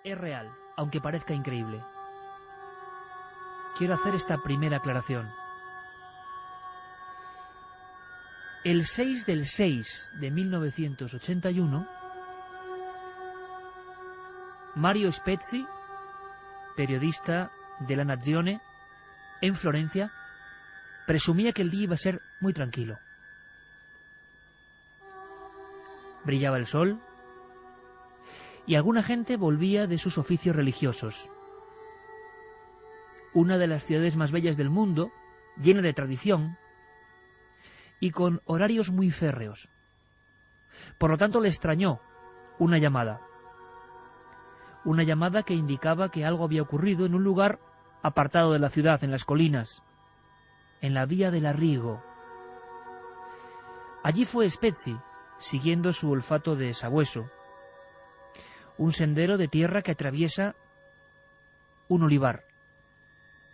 Es real, aunque parezca increíble. Quiero hacer esta primera aclaración. El 6 del 6 de 1981, Mario Spezzi, periodista de La Nazione, en Florencia, presumía que el día iba a ser muy tranquilo. Brillaba el sol y alguna gente volvía de sus oficios religiosos. Una de las ciudades más bellas del mundo, llena de tradición y con horarios muy férreos. Por lo tanto, le extrañó una llamada. Una llamada que indicaba que algo había ocurrido en un lugar apartado de la ciudad, en las colinas, en la vía del Arrigo. Allí fue Spezzi, siguiendo su olfato de sabueso, un sendero de tierra que atraviesa un olivar.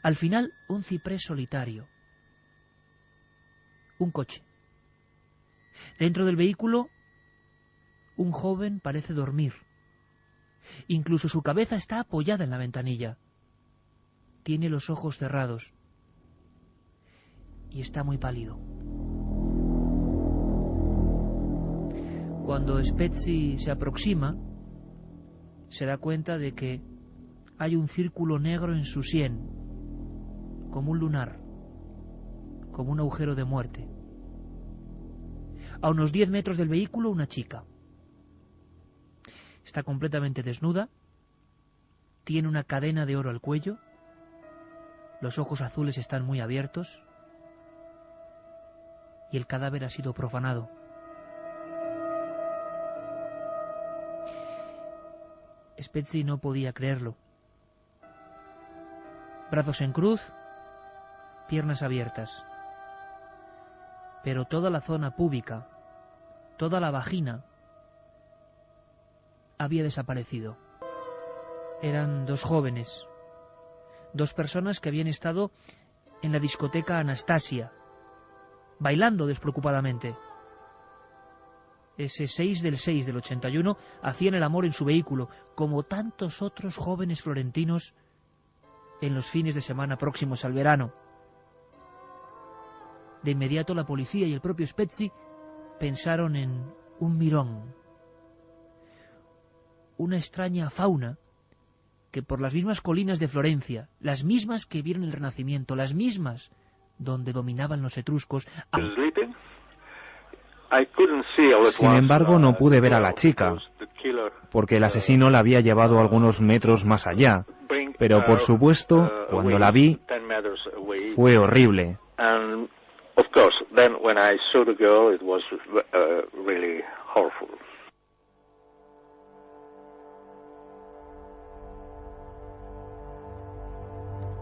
Al final, un ciprés solitario. Un coche. Dentro del vehículo, un joven parece dormir. Incluso su cabeza está apoyada en la ventanilla. Tiene los ojos cerrados. Y está muy pálido. Cuando Spezzi se aproxima, se da cuenta de que hay un círculo negro en su sien, como un lunar, como un agujero de muerte. A unos 10 metros del vehículo, una chica. Está completamente desnuda, tiene una cadena de oro al cuello, los ojos azules están muy abiertos y el cadáver ha sido profanado. Spezzi no podía creerlo. Brazos en cruz, piernas abiertas. Pero toda la zona púbica, toda la vagina, había desaparecido. Eran dos jóvenes, dos personas que habían estado en la discoteca Anastasia, bailando despreocupadamente. Ese 6 del 6 del 81 hacían el amor en su vehículo, como tantos otros jóvenes florentinos en los fines de semana próximos al verano. De inmediato la policía y el propio Spezzi pensaron en un mirón, una extraña fauna que por las mismas colinas de Florencia, las mismas que vieron el Renacimiento, las mismas donde dominaban los etruscos. Sin embargo, no pude ver a la chica, porque el asesino la había llevado algunos metros más allá. Pero por supuesto, cuando la vi, fue horrible.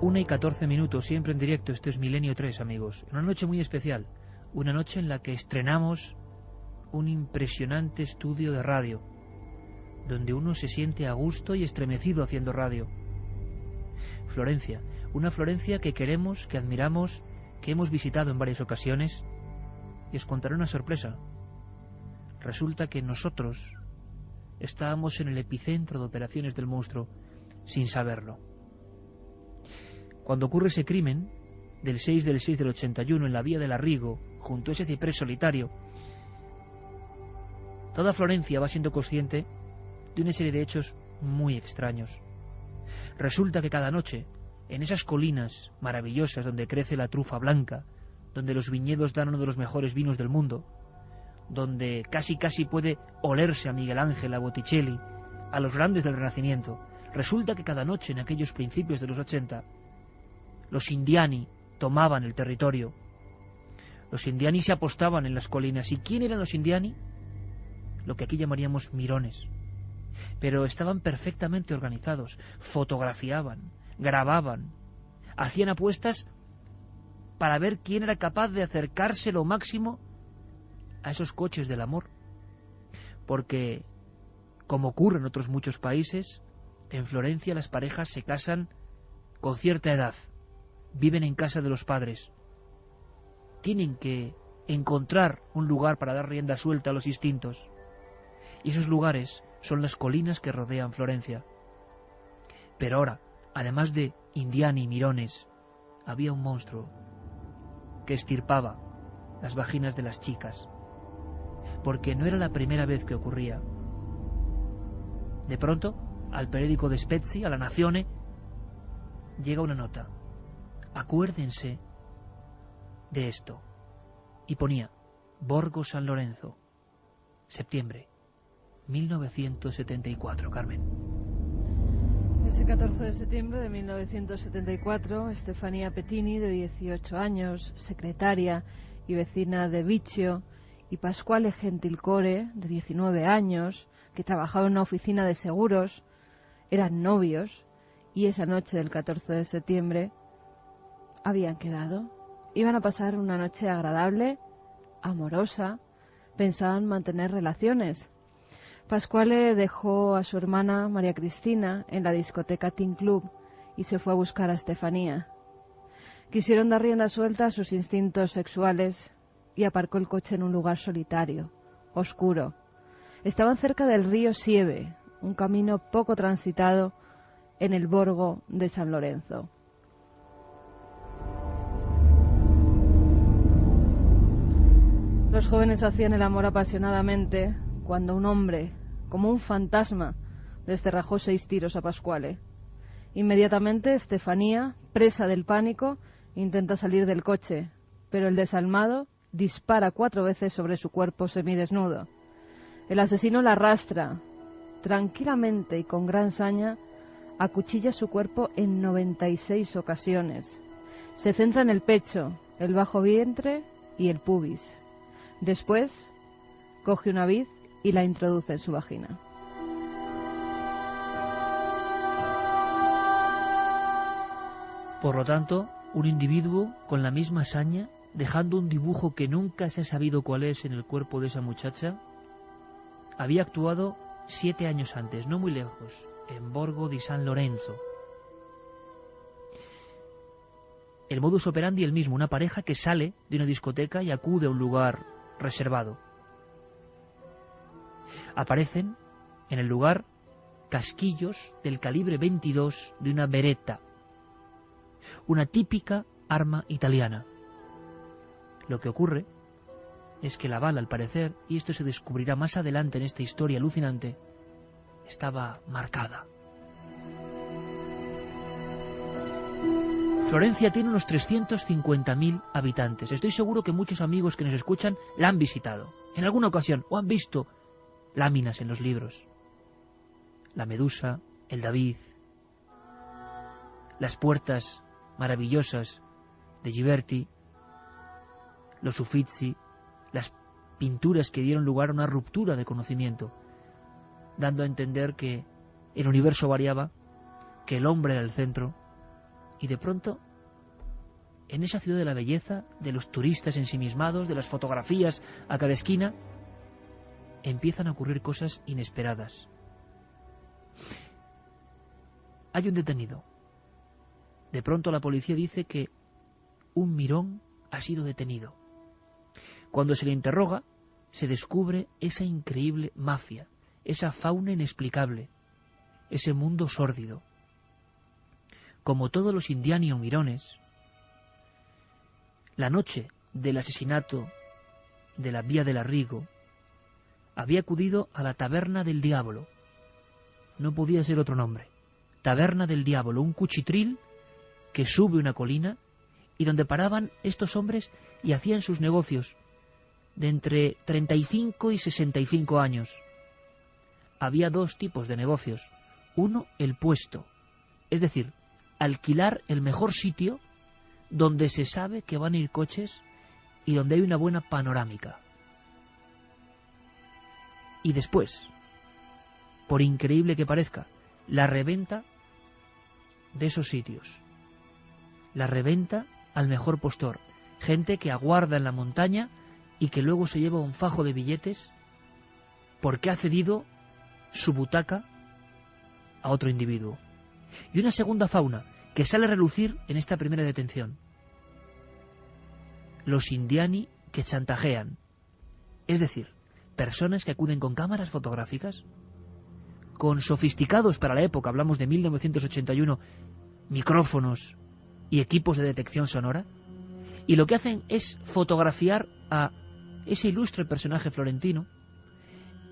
1:14, siempre en directo. Esto es Milenio 3, amigos. Una noche muy especial, una noche en la que estrenamos un impresionante estudio de radio, donde uno se siente a gusto y estremecido haciendo radio. Florencia, una Florencia que queremos, que admiramos, que hemos visitado en varias ocasiones, y os contaré una sorpresa. Resulta que nosotros estábamos en el epicentro de operaciones del monstruo, sin saberlo. Cuando ocurre ese crimen, del 6 del 6 del 81, en la vía del Arrigo, junto a ese ciprés solitario, toda Florencia va siendo consciente de una serie de hechos muy extraños. Resulta que cada noche, en esas colinas maravillosas donde crece la trufa blanca, donde los viñedos dan uno de los mejores vinos del mundo, donde casi puede olerse a Miguel Ángel, a Botticelli, a los grandes del Renacimiento, resulta que cada noche en aquellos principios de los 80, los indiani tomaban el territorio. Los indiani se apostaban en las colinas. ¿Y quién eran los indiani? Lo que aquí llamaríamos mirones. Pero estaban perfectamente organizados, fotografiaban, grababan, hacían apuestas para ver quién era capaz de acercarse lo máximo a esos coches del amor. Porque, como ocurre en otros muchos países, en Florencia las parejas se casan con cierta edad, viven en casa de los padres, tienen que encontrar un lugar para dar rienda suelta a los instintos, y esos lugares son las colinas que rodean Florencia. Pero ahora, además de Indiani y mirones, había un monstruo que estirpaba las vaginas de las chicas, porque no era la primera vez que ocurría. De pronto, al periódico de Spezia, a La Nazione, llega una nota: acuérdense de esto. Y ponía: Borgo San Lorenzo, septiembre 1974, Carmen. Ese 14 de septiembre de 1974, Stefania Pettini, de 18 años, secretaria y vecina de Viccio, y Pasquale Gentilcore, de 19 años, que trabajaba en una oficina de seguros, eran novios, y esa noche del 14 de septiembre habían quedado. Iban a pasar una noche agradable, amorosa, pensaban mantener relaciones. Pasquale dejó a su hermana María Cristina en la discoteca Teen Club y se fue a buscar a Stefania. Quisieron dar rienda suelta a sus instintos sexuales y aparcó el coche en un lugar solitario, oscuro. Estaban cerca del río Sieve, un camino poco transitado en el Borgo de San Lorenzo. Los jóvenes hacían el amor apasionadamente cuando un hombre, como un fantasma, descerrajó 6 tiros a Pasquale. Inmediatamente, Stefania, presa del pánico, intenta salir del coche, pero el desalmado dispara 4 veces sobre su cuerpo semidesnudo. El asesino la arrastra. Tranquilamente y con gran saña, acuchilla su cuerpo en 96 ocasiones. Se centra en el pecho, el bajo vientre y el pubis. Después, coge una vid y la introduce en su vagina. Por lo tanto, un individuo con la misma saña, dejando un dibujo que nunca se ha sabido cuál es en el cuerpo de esa muchacha, había actuado 7 años antes, no muy lejos, en Borgo di San Lorenzo. El modus operandi el mismo, una pareja que sale de una discoteca y acude a un lugar reservado. Aparecen en el lugar casquillos del calibre 22 de una Beretta, una típica arma italiana. Lo que ocurre es que la bala, al parecer, y esto se descubrirá más adelante en esta historia alucinante, estaba marcada. Florencia tiene unos 350.000 habitantes. Estoy seguro que muchos amigos que nos escuchan la han visitado en alguna ocasión o han visto láminas en los libros. La Medusa, el David, las puertas maravillosas de Ghiberti, los Uffizi, las pinturas que dieron lugar a una ruptura de conocimiento, dando a entender que el universo variaba, que el hombre era el centro, y de pronto, en esa ciudad de la belleza, de los turistas ensimismados, de las fotografías a cada esquina, empiezan a ocurrir cosas inesperadas. Hay un detenido. De pronto la policía dice que un mirón ha sido detenido. Cuando se le interroga, se descubre esa increíble mafia, esa fauna inexplicable, ese mundo sórdido. Como todos los indiani o mirones, la noche del asesinato de la Vía del Arrigo, había acudido a la Taberna del Diablo. No podía ser otro nombre. Taberna del Diablo, un cuchitril que sube una colina y donde paraban estos hombres y hacían sus negocios de entre 35 y 65 años. Había 2 tipos de negocios. Uno, el puesto, es decir, alquilar el mejor sitio donde se sabe que van a ir coches y donde hay una buena panorámica. Y después, por increíble que parezca, la reventa de esos sitios. La reventa al mejor postor. Gente que aguarda en la montaña y que luego se lleva un fajo de billetes porque ha cedido su butaca a otro individuo. Y una segunda fauna que sale a relucir en esta primera detención. Los indiani que chantajean. Es decir, personas que acuden con cámaras fotográficas, con sofisticados para la época, hablamos de 1981, micrófonos y equipos de detección sonora, y lo que hacen es fotografiar a ese ilustre personaje florentino,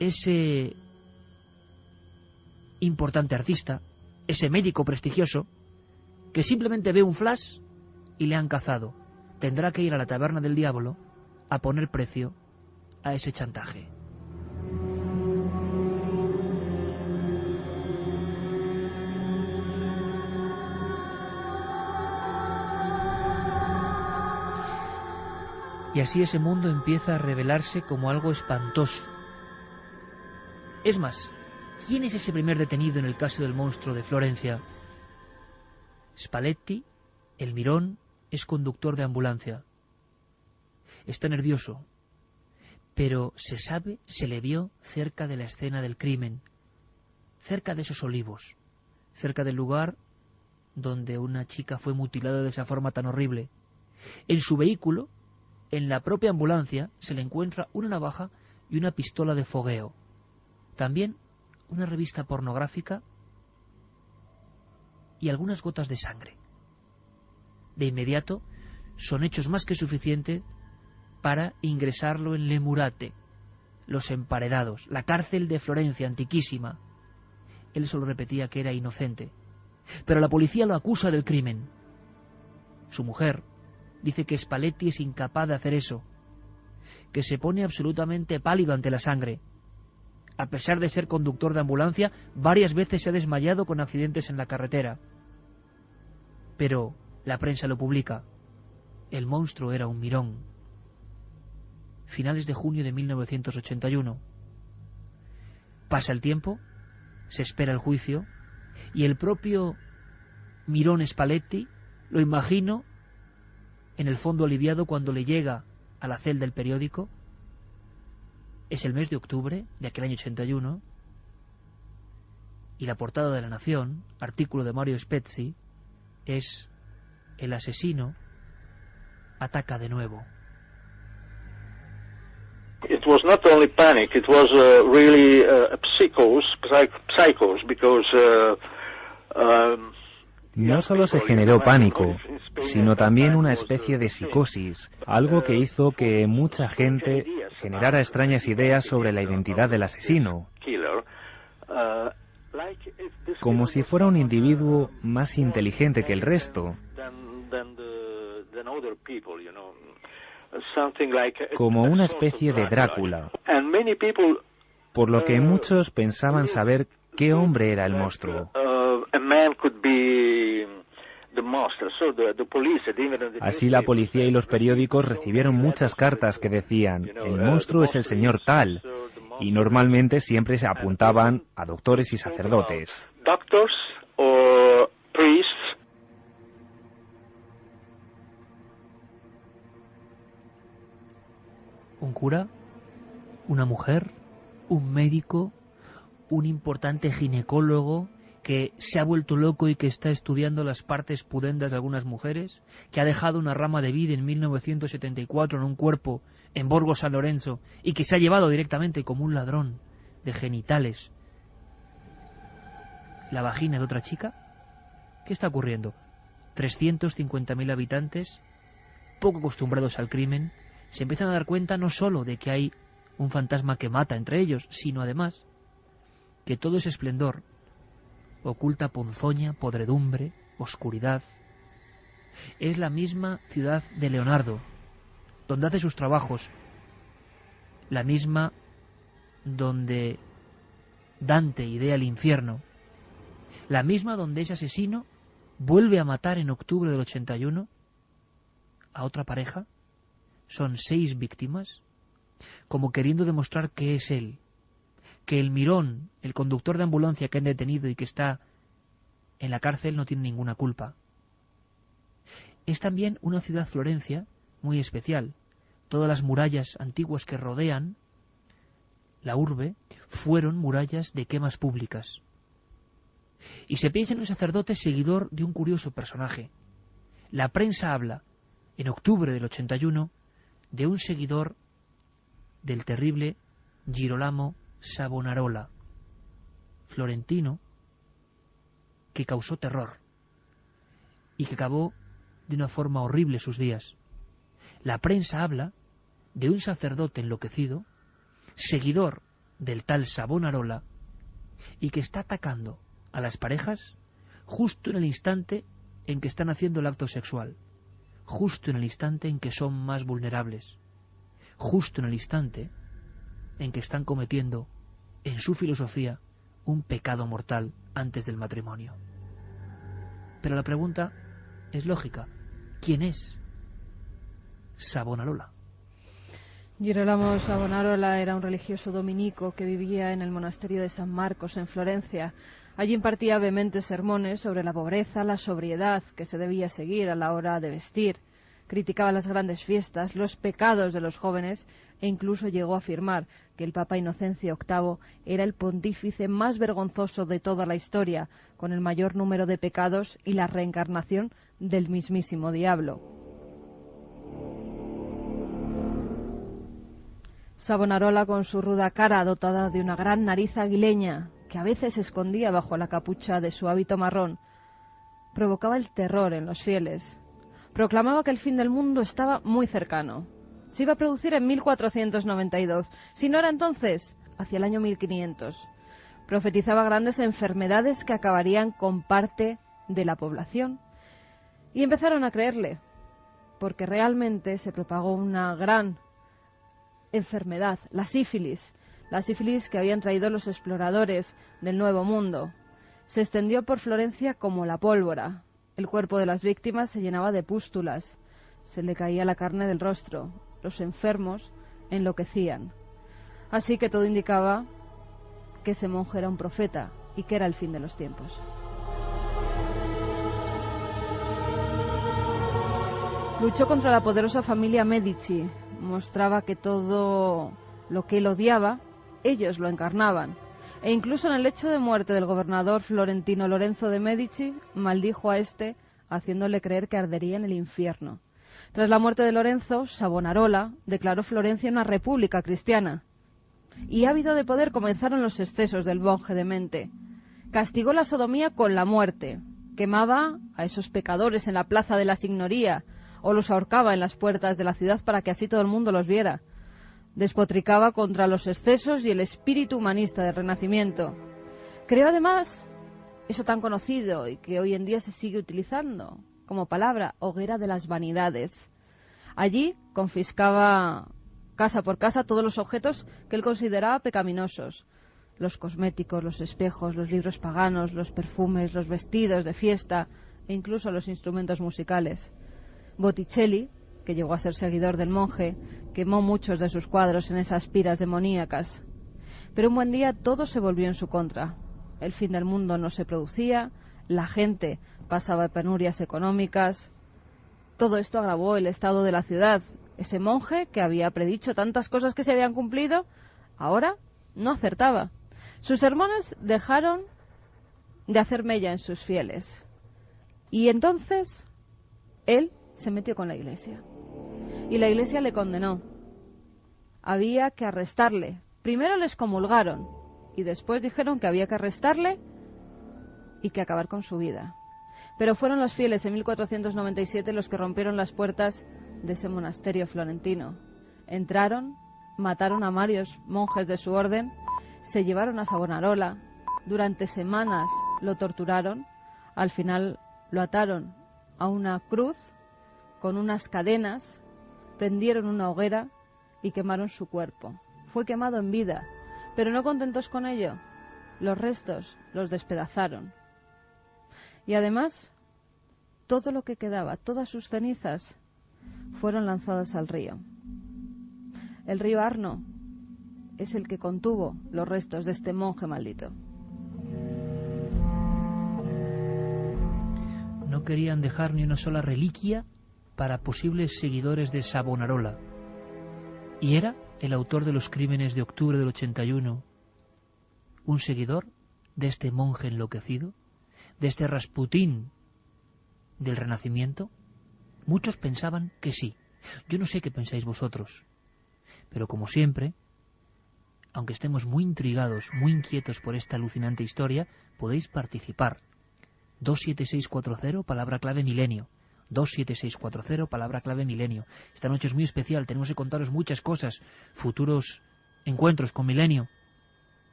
ese importante artista, ese médico prestigioso, que simplemente ve un flash y le han cazado. Tendrá que ir a la taberna del diablo a poner precio a ese chantaje. Y así ese mundo empieza a revelarse como algo espantoso. Es más, ¿quién es ese primer detenido en el caso del monstruo de Florencia? Spalletti, el mirón, es conductor de ambulancia. Está nervioso, pero se sabe, se le vio cerca de la escena del crimen, cerca de esos olivos, cerca del lugar donde una chica fue mutilada de esa forma tan horrible. En su vehículo, en la propia ambulancia, se le encuentra una navaja y una pistola de fogueo. También una revista pornográfica y algunas gotas de sangre. De inmediato, son hechos más que suficientes para ingresarlo en Le Murate, los emparedados, la cárcel de Florencia, antiquísima. Él solo repetía que era inocente, pero la policía lo acusa del crimen. Su mujer dice que Spalletti es incapaz de hacer eso, que se pone absolutamente pálido ante la sangre. A pesar de ser conductor de ambulancia, varias veces se ha desmayado con accidentes en la carretera. Pero la prensa lo publica. El monstruo era un mirón. Finales de junio de 1981. Pasa el tiempo, se espera el juicio, y el propio mirón Spalletti, lo imagino, en el fondo aliviado cuando le llega a la celda del periódico. Es el mes de octubre de aquel año 81, y la portada de La Nación, artículo de Mario Spezzi, es: el asesino ataca de nuevo. It was not only panic, it was really a psychos, because no solo se generó pánico, sino también una especie de psicosis, algo que hizo que mucha gente generara extrañas ideas sobre la identidad del asesino, como si fuera un individuo más inteligente que el resto, como una especie de Drácula, por lo que muchos pensaban saber qué hombre era el monstruo. Así la policía y los periódicos recibieron muchas cartas que decían: el monstruo es el señor tal, y normalmente siempre se apuntaban a doctores y sacerdotes. Un cura, una mujer, un médico, un importante ginecólogo que se ha vuelto loco y que está estudiando las partes pudendas de algunas mujeres, que ha dejado una rama de vid en 1974 en un cuerpo en Borgo San Lorenzo y que se ha llevado directamente como un ladrón de genitales la vagina de otra chica. ¿Qué está ocurriendo? 350.000 habitantes, poco acostumbrados al crimen, se empiezan a dar cuenta no solo de que hay un fantasma que mata entre ellos, sino además que todo ese esplendor oculta ponzoña, podredumbre, oscuridad. Es la misma ciudad de Leonardo, donde hace sus trabajos, la misma donde Dante idea el infierno, la misma donde ese asesino vuelve a matar en octubre del 81 a otra pareja. Son 6 víctimas, como queriendo demostrar que es él, que el mirón, el conductor de ambulancia que han detenido y que está en la cárcel, no tiene ninguna culpa. Es también una ciudad, Florencia, muy especial. Todas las murallas antiguas que rodean la urbe fueron murallas de quemas públicas. Y se piensa en un sacerdote seguidor de un curioso personaje. La prensa habla, en octubre del 81, de un seguidor del terrible Girolamo Savonarola. florentino que causó terror y que acabó de una forma horrible sus días. La prensa habla de un sacerdote enloquecido, seguidor del tal Savonarola, y que está atacando a las parejas justo en el instante en que están haciendo el acto sexual, justo en el instante en que son más vulnerables, justo en el instante en que están cometiendo, en su filosofía, un pecado mortal antes del matrimonio. Pero la pregunta es lógica. ¿Quién es Savonarola? Girolamo Savonarola era un religioso dominico que vivía en el monasterio de San Marcos, en Florencia. Allí impartía vehementes sermones sobre la pobreza, la sobriedad que se debía seguir a la hora de vestir. Criticaba las grandes fiestas, los pecados de los jóvenes e incluso llegó a afirmar que el Papa Inocencio VIII era el pontífice más vergonzoso de toda la historia, con el mayor número de pecados y la reencarnación del mismísimo diablo. Savonarola, con su ruda cara dotada de una gran nariz aguileña, que a veces se escondía bajo la capucha de su hábito marrón, provocaba el terror en los fieles. Proclamaba que el fin del mundo estaba muy cercano. Se iba a producir en 1492, si no era entonces, hacia el año 1500. Profetizaba grandes enfermedades que acabarían con parte de la población. Y empezaron a creerle, porque realmente se propagó una gran enfermedad, la sífilis que habían traído los exploradores del Nuevo Mundo. Se extendió por Florencia como la pólvora. El cuerpo de las víctimas se llenaba de pústulas, se le caía la carne del rostro, los enfermos enloquecían. Así que todo indicaba que ese monje era un profeta y que era el fin de los tiempos. Luchó contra la poderosa familia Medici, mostraba que todo lo que él odiaba, ellos lo encarnaban. E incluso en el lecho de muerte del gobernador florentino Lorenzo de Medici, maldijo a este, haciéndole creer que ardería en el infierno. Tras la muerte de Lorenzo, Savonarola declaró Florencia una república cristiana. Y ávido de poder comenzaron los excesos del monje demente. Castigó la sodomía con la muerte, quemaba a esos pecadores en la plaza de la Signoría, o los ahorcaba en las puertas de la ciudad para que así todo el mundo los viera. Despotricaba contra los excesos y el espíritu humanista del Renacimiento. Creó además eso tan conocido y que hoy en día se sigue utilizando como palabra, hoguera de las vanidades. Allí confiscaba casa por casa todos los objetos que él consideraba pecaminosos: los cosméticos, los espejos, los libros paganos, los perfumes, los vestidos de fiesta e incluso los instrumentos musicales. Botticelli, que llegó a ser seguidor del monje, quemó muchos de sus cuadros en esas piras demoníacas. Pero un buen día todo se volvió en su contra. El fin del mundo no se producía, la gente pasaba penurias económicas. Todo esto agravó el estado de la ciudad. Ese monje, que había predicho tantas cosas que se habían cumplido, ahora no acertaba. Sus sermones dejaron de hacer mella en sus fieles. Y entonces él se metió con la Iglesia. Y la Iglesia le condenó. Había que arrestarle. Primero les comulgaron y después dijeron que había que arrestarle y que acabar con su vida. Pero fueron los fieles en 1497 los que rompieron las puertas de ese monasterio florentino. Entraron, mataron a varios monjes de su orden, se llevaron a Savonarola, durante semanas lo torturaron, al final lo ataron a una cruz con unas cadenas, prendieron una hoguera y quemaron su cuerpo. Fue quemado en vida, pero no contentos con ello, los restos los despedazaron. Y además, todo lo que quedaba, todas sus cenizas, fueron lanzadas al río. El río Arno es el que contuvo los restos de este monje maldito. No querían dejar ni una sola reliquia para posibles seguidores de Savonarola. Y era el autor de los crímenes de octubre del 81, un seguidor de este monje enloquecido, de este Rasputín del Renacimiento. Muchos pensaban que sí. Yo no sé qué pensáis vosotros, pero como siempre, aunque estemos muy intrigados, muy inquietos por esta alucinante historia, podéis participar. 27640, palabra clave milenio. 27640, palabra clave milenio. Esta noche es muy especial, tenemos que contaros muchas cosas, futuros encuentros con Milenio.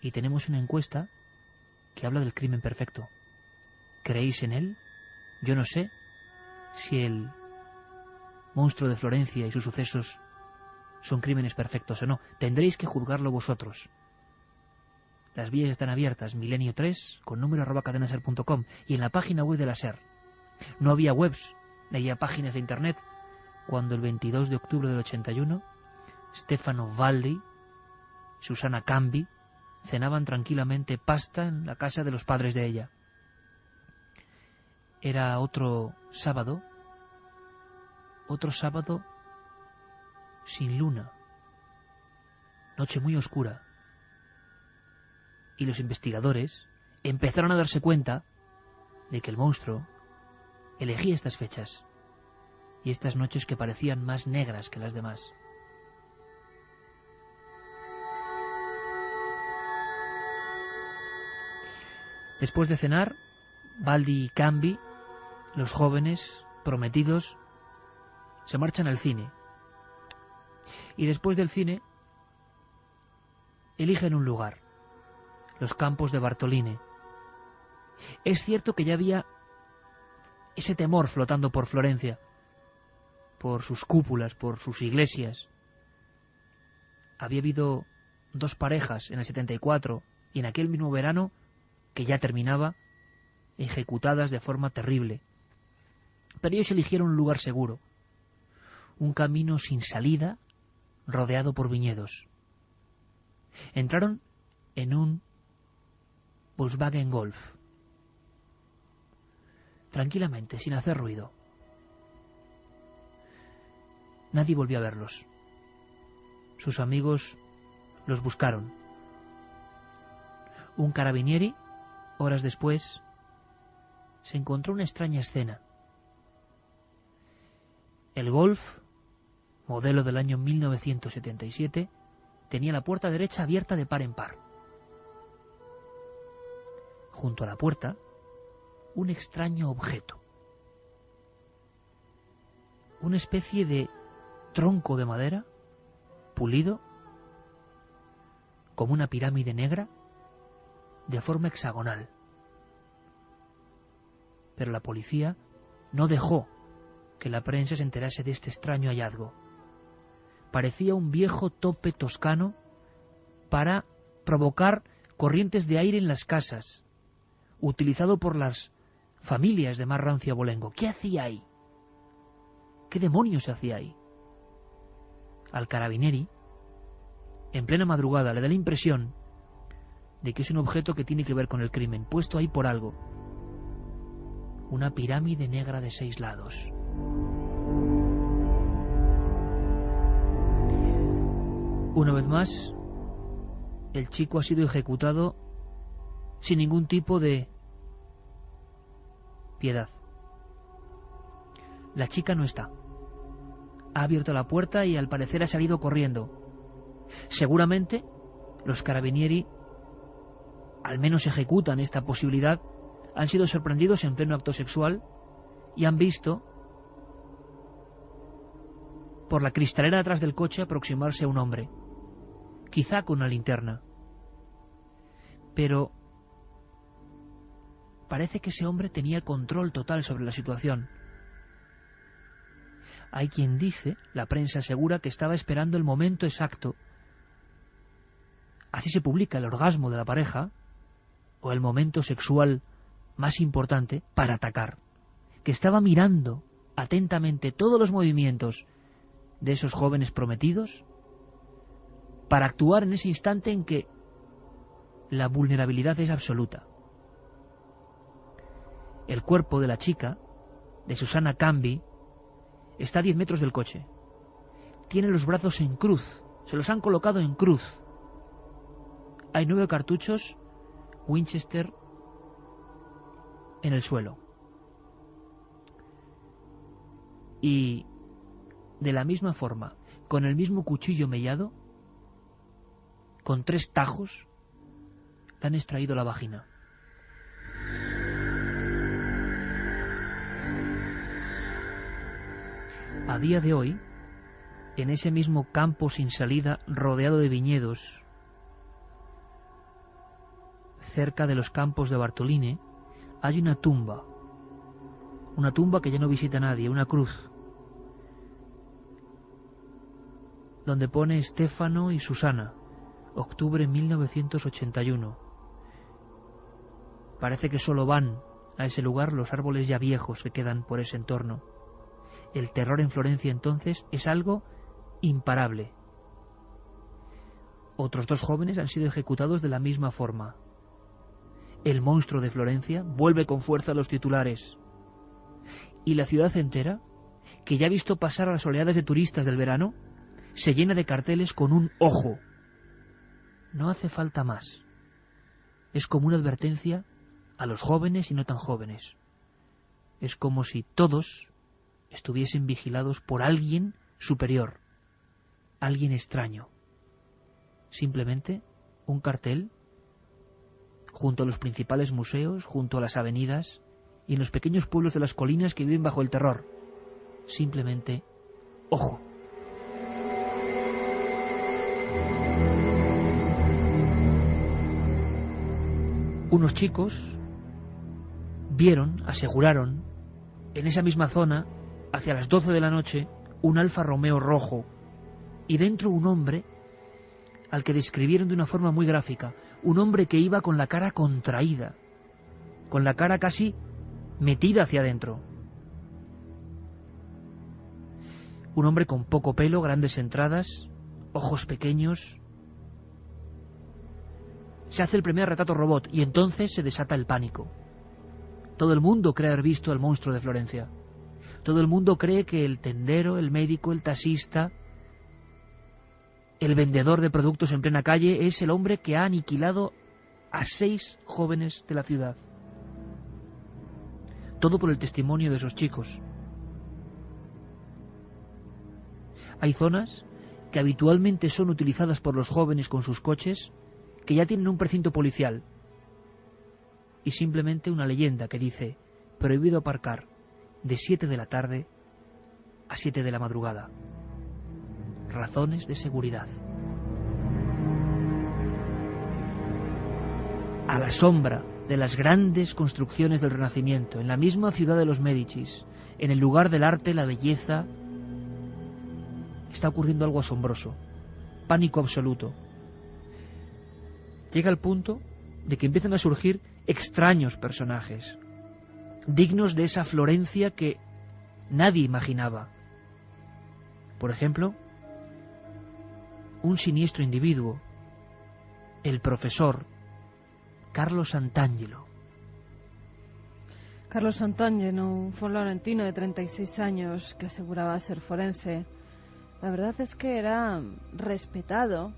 Y tenemos una encuesta que habla del crimen perfecto. ¿Creéis en él? Yo no sé si el monstruo de Florencia y sus sucesos son crímenes perfectos o no. Tendréis que juzgarlo vosotros. Las vías están abiertas, milenio3, con número @cadenaser.com, y en la página web de la SER. No había webs, ni había páginas de internet, cuando el 22 de octubre del 81, Stefano Valli, Susana Cambi, cenaban tranquilamente pasta en la casa de los padres de ella. Era otro sábado sin luna, noche muy oscura, y los investigadores empezaron a darse cuenta de que el monstruo elegía estas fechas y estas noches que parecían más negras que las demás. Después de cenar, Valli y Cambi, los jóvenes prometidos, se marchan al cine. Y después del cine, eligen un lugar, los campos de Bartoline. Es cierto que ya había ese temor flotando por Florencia, por sus cúpulas, por sus iglesias. Había habido 2 parejas en el 74 y en aquel mismo verano, que ya terminaba, ejecutadas de forma terrible. Pero ellos eligieron un lugar seguro, un camino sin salida, rodeado por viñedos. Entraron en un Volkswagen Golf, tranquilamente, sin hacer ruido. Nadie volvió a verlos. Sus amigos los buscaron. Un carabinieri, horas después, se encontró una extraña escena. El Golf, modelo del año 1977, tenía la puerta derecha abierta de par en par. Junto a la puerta, un extraño objeto. Una especie de tronco de madera, pulido, como una pirámide negra, de forma hexagonal. Pero la policía no dejó que la prensa se enterase de este extraño hallazgo. Parecía un viejo tope toscano para provocar corrientes de aire en las casas, utilizado por las familias de más rancio abolengo. ¿Qué hacía ahí? ¿Qué demonios hacía ahí? Al carabinieri, en plena madrugada, le da la impresión de que es un objeto que tiene que ver con el crimen, puesto ahí por algo. Una pirámide negra de 6 lados. Una vez más, el chico ha sido ejecutado sin ningún tipo de piedad. La chica no está. Ha abierto la puerta y al parecer ha salido corriendo. Seguramente los carabinieri, al menos ejecutan esta posibilidad, han sido sorprendidos en pleno acto sexual y han visto por la cristalera atrás del coche aproximarse a un hombre, quizá con una linterna. Pero parece que ese hombre tenía control total sobre la situación. Hay quien dice, la prensa asegura, que estaba esperando el momento exacto. Así se publica el orgasmo de la pareja, o el momento sexual más importante, para atacar. Que estaba mirando atentamente todos los movimientos de esos jóvenes prometidos para actuar en ese instante en que la vulnerabilidad es absoluta. El cuerpo de la chica, de Susana Cambi, está a 10 metros del coche. Tiene los brazos en cruz, se los han colocado en cruz. Hay 9 cartuchos Winchester en el suelo. Y de la misma forma, con el mismo cuchillo mellado, con 3 tajos, le han extraído la vagina. A día de hoy, en ese mismo campo sin salida, rodeado de viñedos, cerca de los campos de Bartoline, hay una tumba que ya no visita nadie, una cruz, donde pone Stefano y Susana, octubre de 1981. Parece que solo van a ese lugar los árboles ya viejos que quedan por ese entorno. El terror en Florencia entonces es algo imparable. Otros 2 jóvenes han sido ejecutados de la misma forma. El monstruo de Florencia vuelve con fuerza a los titulares. Y la ciudad entera, que ya ha visto pasar a las oleadas de turistas del verano, se llena de carteles con un ojo. No hace falta más. Es como una advertencia a los jóvenes y no tan jóvenes. Es como si todos estuviesen vigilados por alguien superior, alguien extraño. Simplemente un cartel junto a los principales museos, junto a las avenidas y en los pequeños pueblos de las colinas que viven bajo el terror. Simplemente, ojo. Unos chicos vieron, aseguraron, en esa misma zona, hacia las 12 de la noche, un Alfa Romeo rojo, y dentro un hombre al que describieron de una forma muy gráfica, un hombre que iba con la cara contraída, con la cara casi metida hacia adentro. Un hombre con poco pelo, grandes entradas, ojos pequeños. Se hace el primer retrato robot y entonces se desata el pánico. Todo el mundo cree haber visto al monstruo de Florencia. Todo el mundo cree que el tendero, el médico, el taxista, el vendedor de productos en plena calle es el hombre que ha aniquilado a 6 jóvenes de la ciudad. Todo por el testimonio de esos chicos. Hay zonas que habitualmente son utilizadas por los jóvenes con sus coches, que ya tienen un precinto policial, y simplemente una leyenda que dice: prohibido aparcar de 7 de la tarde a 7 de la madrugada. Razones de seguridad. A la sombra de las grandes construcciones del Renacimiento, en la misma ciudad de los Médicis, en el lugar del arte, la belleza, está ocurriendo algo asombroso. Pánico absoluto. Llega al punto de que empiezan a surgir extraños personajes, dignos de esa Florencia que nadie imaginaba. Por ejemplo, un siniestro individuo, el profesor Carlo Sant'Angelo. Carlo Sant'Angelo fue un florentino de 36 años que aseguraba ser forense. La verdad es que era respetado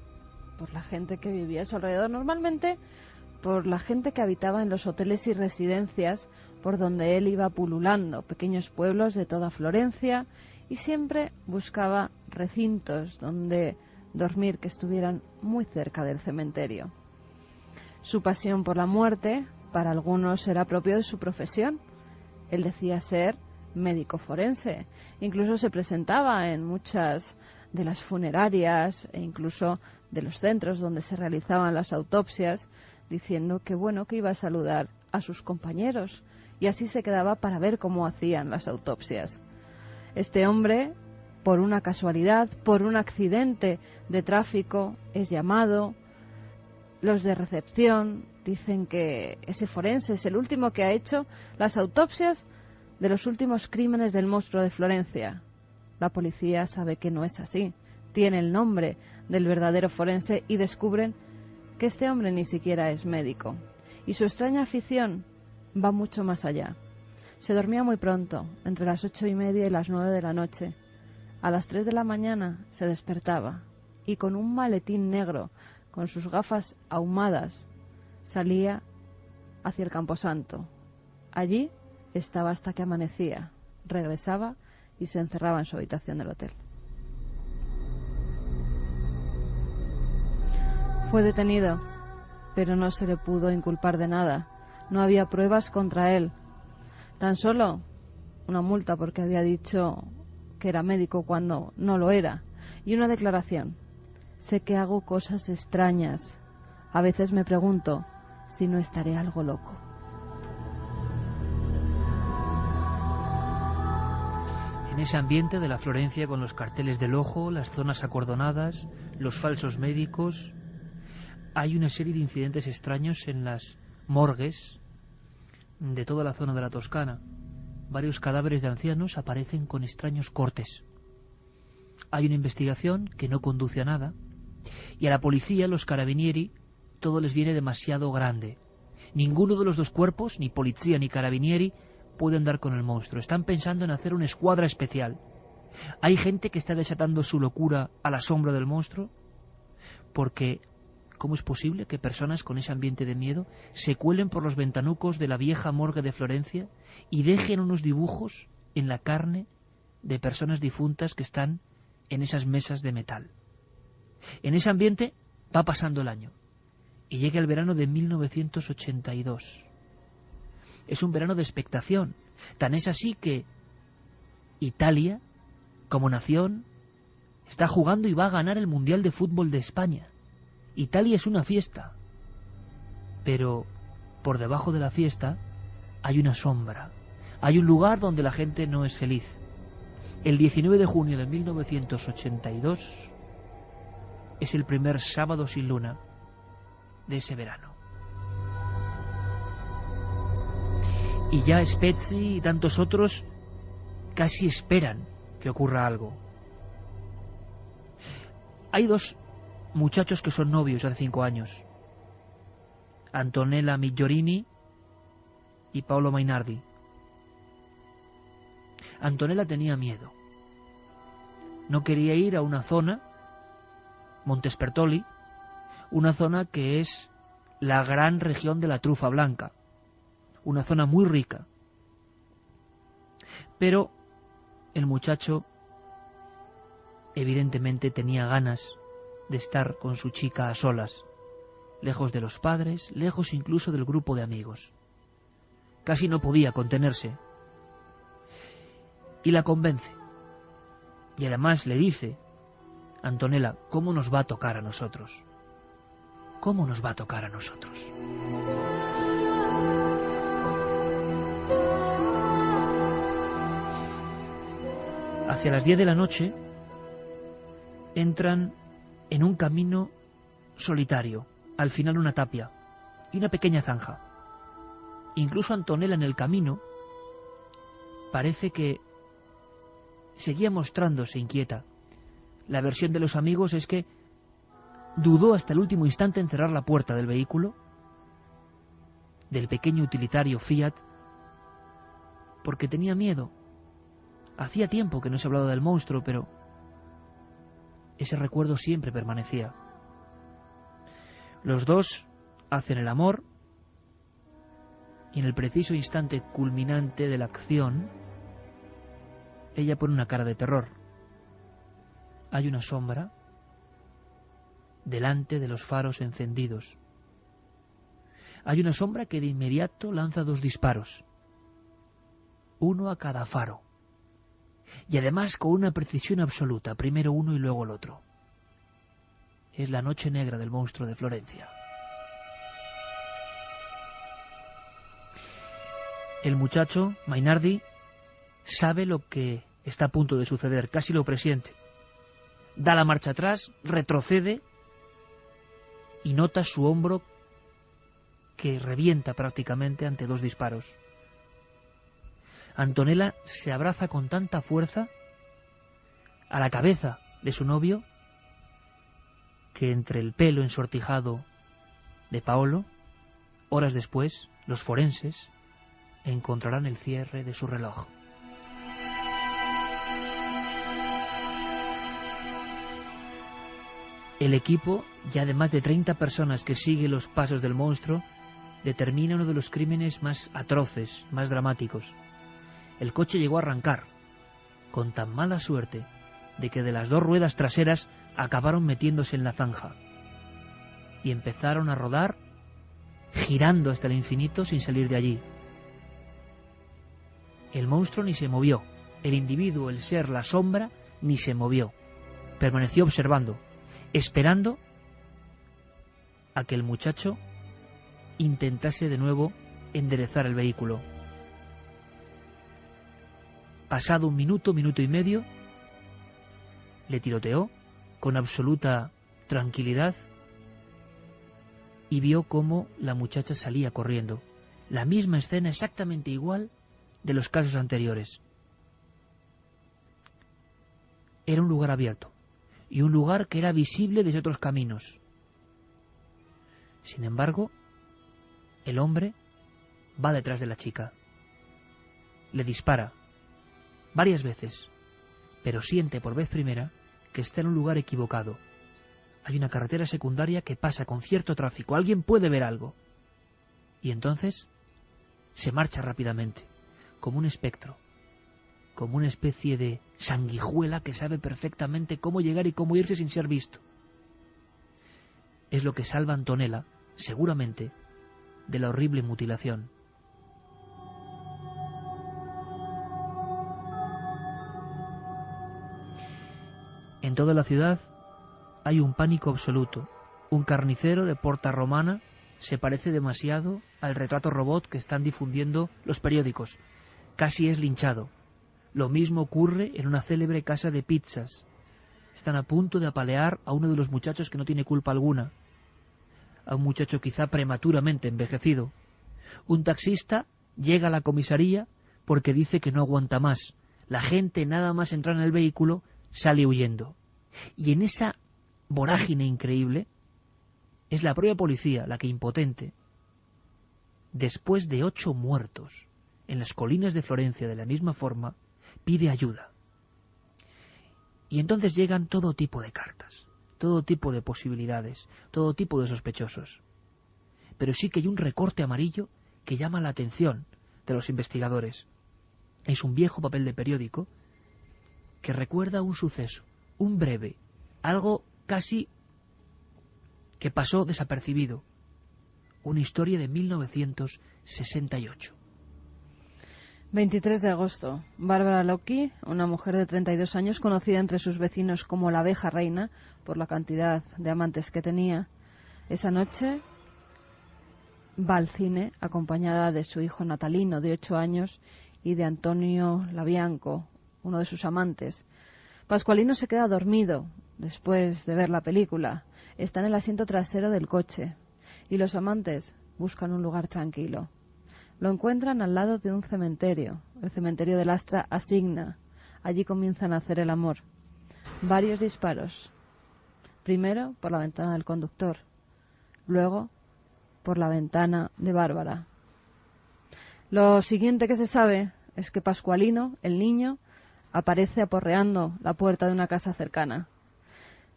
por la gente que vivía a su alrededor, normalmente por la gente que habitaba en los hoteles y residencias por donde él iba pululando, pequeños pueblos de toda Florencia, y siempre buscaba recintos donde dormir que estuvieran muy cerca del cementerio. Su pasión por la muerte, para algunos, era propio de su profesión. Él decía ser médico forense, incluso se presentaba en muchas de las funerarias e incluso de los centros donde se realizaban las autopsias, diciendo que bueno, que iba a saludar a sus compañeros, y así se quedaba para ver cómo hacían las autopsias. Este hombre, por una casualidad, por un accidente de tráfico, es llamado. Los de recepción dicen que ese forense es el último que ha hecho las autopsias de los últimos crímenes del monstruo de Florencia. La policía sabe que no es así. Tiene el nombre del verdadero forense y descubren que este hombre ni siquiera es médico. Y su extraña afición va mucho más allá. Se dormía muy pronto, entre las 8:30 y las 9 de la noche. A las 3 de la mañana se despertaba y con un maletín negro, con sus gafas ahumadas, salía hacia el Camposanto. Allí estaba hasta que amanecía, regresaba y se encerraba en su habitación del hotel. Fue detenido, pero no se le pudo inculpar de nada. No había pruebas contra él. Tan solo una multa porque había dicho que era médico cuando no lo era. Y una declaración. Sé que hago cosas extrañas. A veces me pregunto si no estaré algo loco. En ese ambiente de la Florencia, con los carteles del ojo, las zonas acordonadas, los falsos médicos, hay una serie de incidentes extraños en las morgues de toda la zona de la Toscana. Varios cadáveres de ancianos aparecen con extraños cortes. Hay una investigación que no conduce a nada, y a la policía, los carabinieri, todo les viene demasiado grande. Ninguno de los dos cuerpos, ni policía ni carabinieri, pueden dar con el monstruo. Están pensando en hacer una escuadra especial. Hay gente que está desatando su locura a la sombra del monstruo, porque ¿cómo es posible que personas con ese ambiente de miedo se cuelen por los ventanucos de la vieja morgue de Florencia y dejen unos dibujos en la carne de personas difuntas que están en esas mesas de metal? En ese ambiente va pasando el año y llega el verano de 1982. Es un verano de expectación. Tan es así que Italia, como nación, está jugando y va a ganar el Mundial de Fútbol de España. Italia es una fiesta, pero por debajo de la fiesta hay una sombra. Hay un lugar donde la gente no es feliz. El 19 de junio de 1982 es el primer sábado sin luna de ese verano. Y ya Spezzi y tantos otros casi esperan que ocurra algo. Hay dos muchachos que son novios hace 5 años. Antonella Migliorini y Paolo Mainardi. Antonella tenía miedo. No quería ir a una zona, Montespertoli, una zona que es la gran región de la trufa blanca, una zona muy rica. Pero el muchacho evidentemente tenía ganas de estar con su chica a solas, lejos de los padres, lejos incluso del grupo de amigos. Casi no podía contenerse. Y la convence. Y además le dice: Antonella, ¿cómo nos va a tocar a nosotros? ¿Cómo nos va a tocar a nosotros? Hacia las 10 de la noche entran en un camino solitario, al final una tapia y una pequeña zanja. Incluso Antonella en el camino parece que seguía mostrándose inquieta. La versión de los amigos es que dudó hasta el último instante en cerrar la puerta del vehículo, del pequeño utilitario Fiat, porque tenía miedo. Hacía tiempo que no se hablaba del monstruo, pero ese recuerdo siempre permanecía. Los dos hacen el amor y en el preciso instante culminante de la acción, ella pone una cara de terror. Hay una sombra delante de los faros encendidos. Hay una sombra que de inmediato lanza 2 disparos, uno a cada faro, y además con una precisión absoluta, primero uno y luego el otro. Es la noche negra del monstruo de Florencia. El muchacho, Mainardi, sabe lo que está a punto de suceder, casi lo presiente. Da la marcha atrás, retrocede y nota su hombro que revienta prácticamente ante 2 disparos. Antonella se abraza con tanta fuerza a la cabeza de su novio que entre el pelo ensortijado de Paolo, horas después, los forenses encontrarán el cierre de su reloj. El equipo, ya de más de 30 personas que sigue los pasos del monstruo, determina uno de los crímenes más atroces, más dramáticos. El coche llegó a arrancar, con tan mala suerte de que de las 2 ruedas traseras acabaron metiéndose en la zanja. y empezaron a rodar, girando hasta el infinito sin salir de allí. El monstruo ni se movió, el individuo, el ser, la sombra, ni se movió. Permaneció observando, esperando a que el muchacho intentase de nuevo enderezar el vehículo. Pasado un minuto, minuto y medio, le tiroteó con absoluta tranquilidad y vio cómo la muchacha salía corriendo. La misma escena exactamente igual de los casos anteriores. Era un lugar abierto y un lugar que era visible desde otros caminos. Sin embargo, el hombre va detrás de la chica. Le dispara varias veces, pero siente por vez primera que está en un lugar equivocado. Hay una carretera secundaria que pasa con cierto tráfico. Alguien puede ver algo. Y entonces se marcha rápidamente, como un espectro, como una especie de sanguijuela que sabe perfectamente cómo llegar y cómo irse sin ser visto. Es lo que salva a Antonella, seguramente, de la horrible mutilación. En toda la ciudad hay un pánico absoluto. Un carnicero de Porta Romana se parece demasiado al retrato robot que están difundiendo los periódicos. Casi es linchado. Lo mismo ocurre en una célebre casa de pizzas. Están a punto de apalear a uno de los muchachos que no tiene culpa alguna. A un muchacho quizá prematuramente envejecido. Un taxista llega a la comisaría porque dice que no aguanta más. La gente, nada más entrar en el vehículo, sale huyendo. Y en esa vorágine increíble es la propia policía la que, impotente, después de 8 muertos en las colinas de Florencia de la misma forma, pide ayuda. Y entonces llegan todo tipo de cartas, todo tipo de posibilidades, todo tipo de sospechosos. Pero sí que hay un recorte amarillo que llama la atención de los investigadores. Es un viejo papel de periódico que recuerda un suceso, un breve, algo casi que pasó desapercibido. Una historia de 1968. 23 de agosto. Bárbara Locke, una mujer de 32 años conocida entre sus vecinos como la abeja reina por la cantidad de amantes que tenía, esa noche va al cine acompañada de su hijo Natalino, de 8 años, y de Antonio Labianco, uno de sus amantes. Pascualino se queda dormido después de ver la película. Está en el asiento trasero del coche y los amantes buscan un lugar tranquilo. Lo encuentran al lado de un cementerio, el cementerio de Lastra Asigna. Allí comienzan a hacer el amor. Varios disparos. Primero por la ventana del conductor, luego por la ventana de Bárbara. Lo siguiente que se sabe es que Pascualino, el niño, aparece aporreando la puerta de una casa cercana.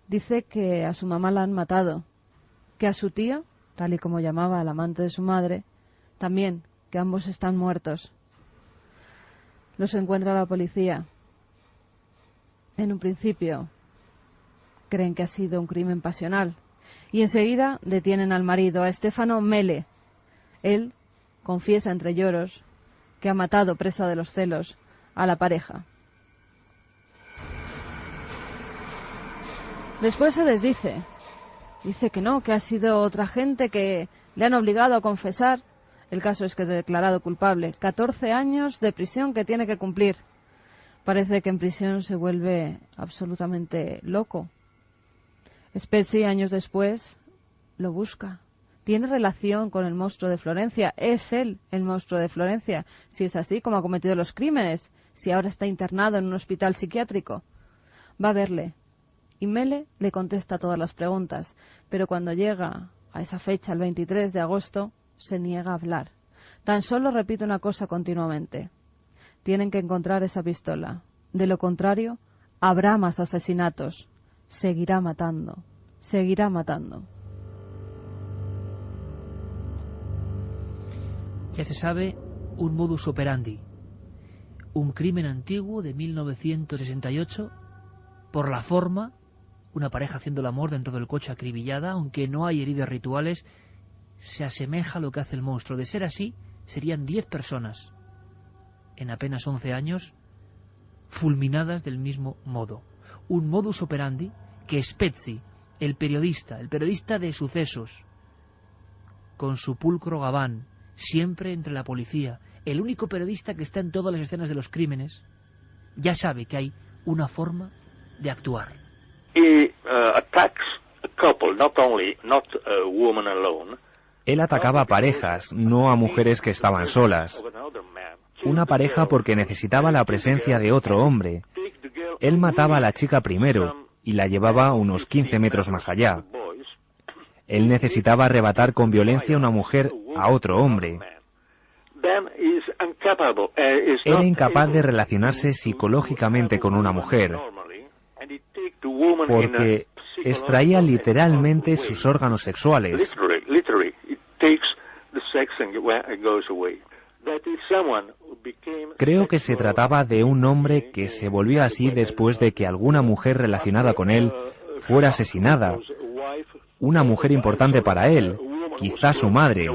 Dice que a su mamá la han matado, que a su tío, tal y como llamaba al amante de su madre, también, que ambos están muertos. Los encuentra la policía. En un principio creen que ha sido un crimen pasional y enseguida detienen al marido, a Stefano Mele. Él confiesa entre lloros que ha matado, presa de los celos, a la pareja. Después se desdice. Dice que no, que ha sido otra gente que le han obligado a confesar. El caso es que es declarado culpable. 14 años de prisión que tiene que cumplir. Parece que en prisión se vuelve absolutamente loco. Spezzi, años después, lo busca. Tiene relación con el monstruo de Florencia. Es él el monstruo de Florencia. Si es así, como ha cometido los crímenes. Si ahora está internado en un hospital psiquiátrico. Va a verle. Y Mele le contesta todas las preguntas. Pero cuando llega a esa fecha, el 23 de agosto, se niega a hablar. Tan solo repite una cosa continuamente. Tienen que encontrar esa pistola. De lo contrario, habrá más asesinatos. Seguirá matando. Seguirá matando. Ya se sabe un modus operandi. Un crimen antiguo de 1968 por la forma una pareja haciendo el amor dentro del coche acribillada, aunque no hay heridas rituales, se asemeja a lo que hace el monstruo. De ser así, serían 10 personas, en apenas 11 años, fulminadas del mismo modo. Un modus operandi que Spezzi, el periodista de sucesos, con su pulcro gabán, siempre entre la policía, el único periodista que está en todas las escenas de los crímenes, ya sabe que hay una forma de actuar. Él atacaba a parejas, no a mujeres que estaban solas. Una pareja porque necesitaba la presencia de otro hombre. Él mataba a la chica primero y la llevaba unos 15 metros más allá. Él necesitaba arrebatar con violencia a una mujer a otro hombre. Era incapaz de relacionarse psicológicamente con una mujer, porque extraía literalmente sus órganos sexuales. Creo que se trataba de un hombre que se volvió así después de que alguna mujer relacionada con él fuera asesinada. Una mujer importante para él, quizá su madre.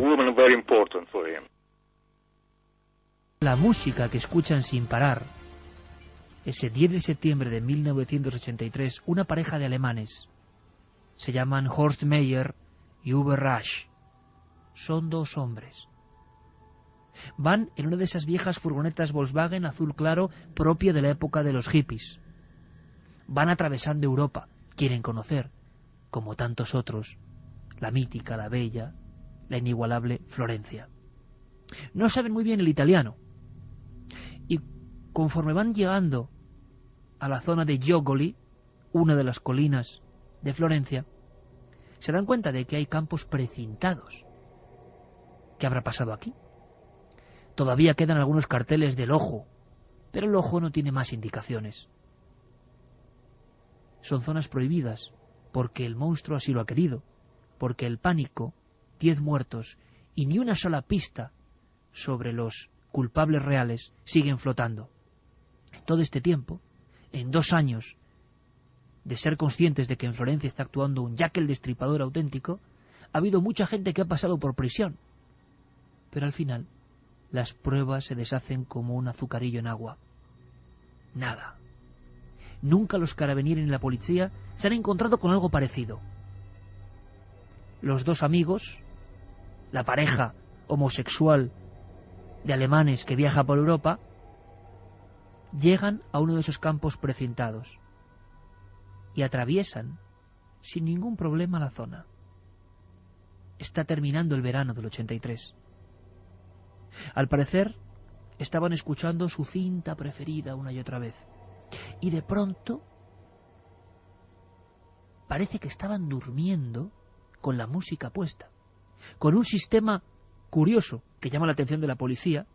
La música que escuchan sin parar, ese 10 de septiembre de 1983, una pareja de alemanes, se llaman Horst Meyer y Uwe Rasch. Son 2 hombres. Van en una de esas viejas furgonetas Volkswagen azul claro propia de la época de los hippies. Van atravesando Europa, quieren conocer, como tantos otros, la mítica, la bella, la inigualable Florencia. No saben muy bien el italiano, y conforme van llegando a la zona de Giogoli, una de las colinas de Florencia, se dan cuenta de que hay campos precintados. ¿Qué habrá pasado aquí? Todavía quedan algunos carteles del ojo, pero el ojo no tiene más indicaciones. Son zonas prohibidas, porque el monstruo así lo ha querido, porque el pánico, 10 muertos y ni una sola pista sobre los culpables reales siguen flotando. Todo este tiempo, en 2 años de ser conscientes de que en Florencia está actuando un Jack el Destripador auténtico, ha habido mucha gente que ha pasado por prisión, pero al final las pruebas se deshacen como un azucarillo en agua. Nada. Nunca los carabineros ni la policía se han encontrado con algo parecido. Los 2 amigos, la pareja homosexual de alemanes que viaja por Europa, llegan a uno de esos campos precintados y atraviesan sin ningún problema la zona. Está terminando el verano del 83. Al parecer, estaban escuchando su cinta preferida una y otra vez. Y de pronto, parece que estaban durmiendo con la música puesta, con un sistema curioso que llama la atención de la policía,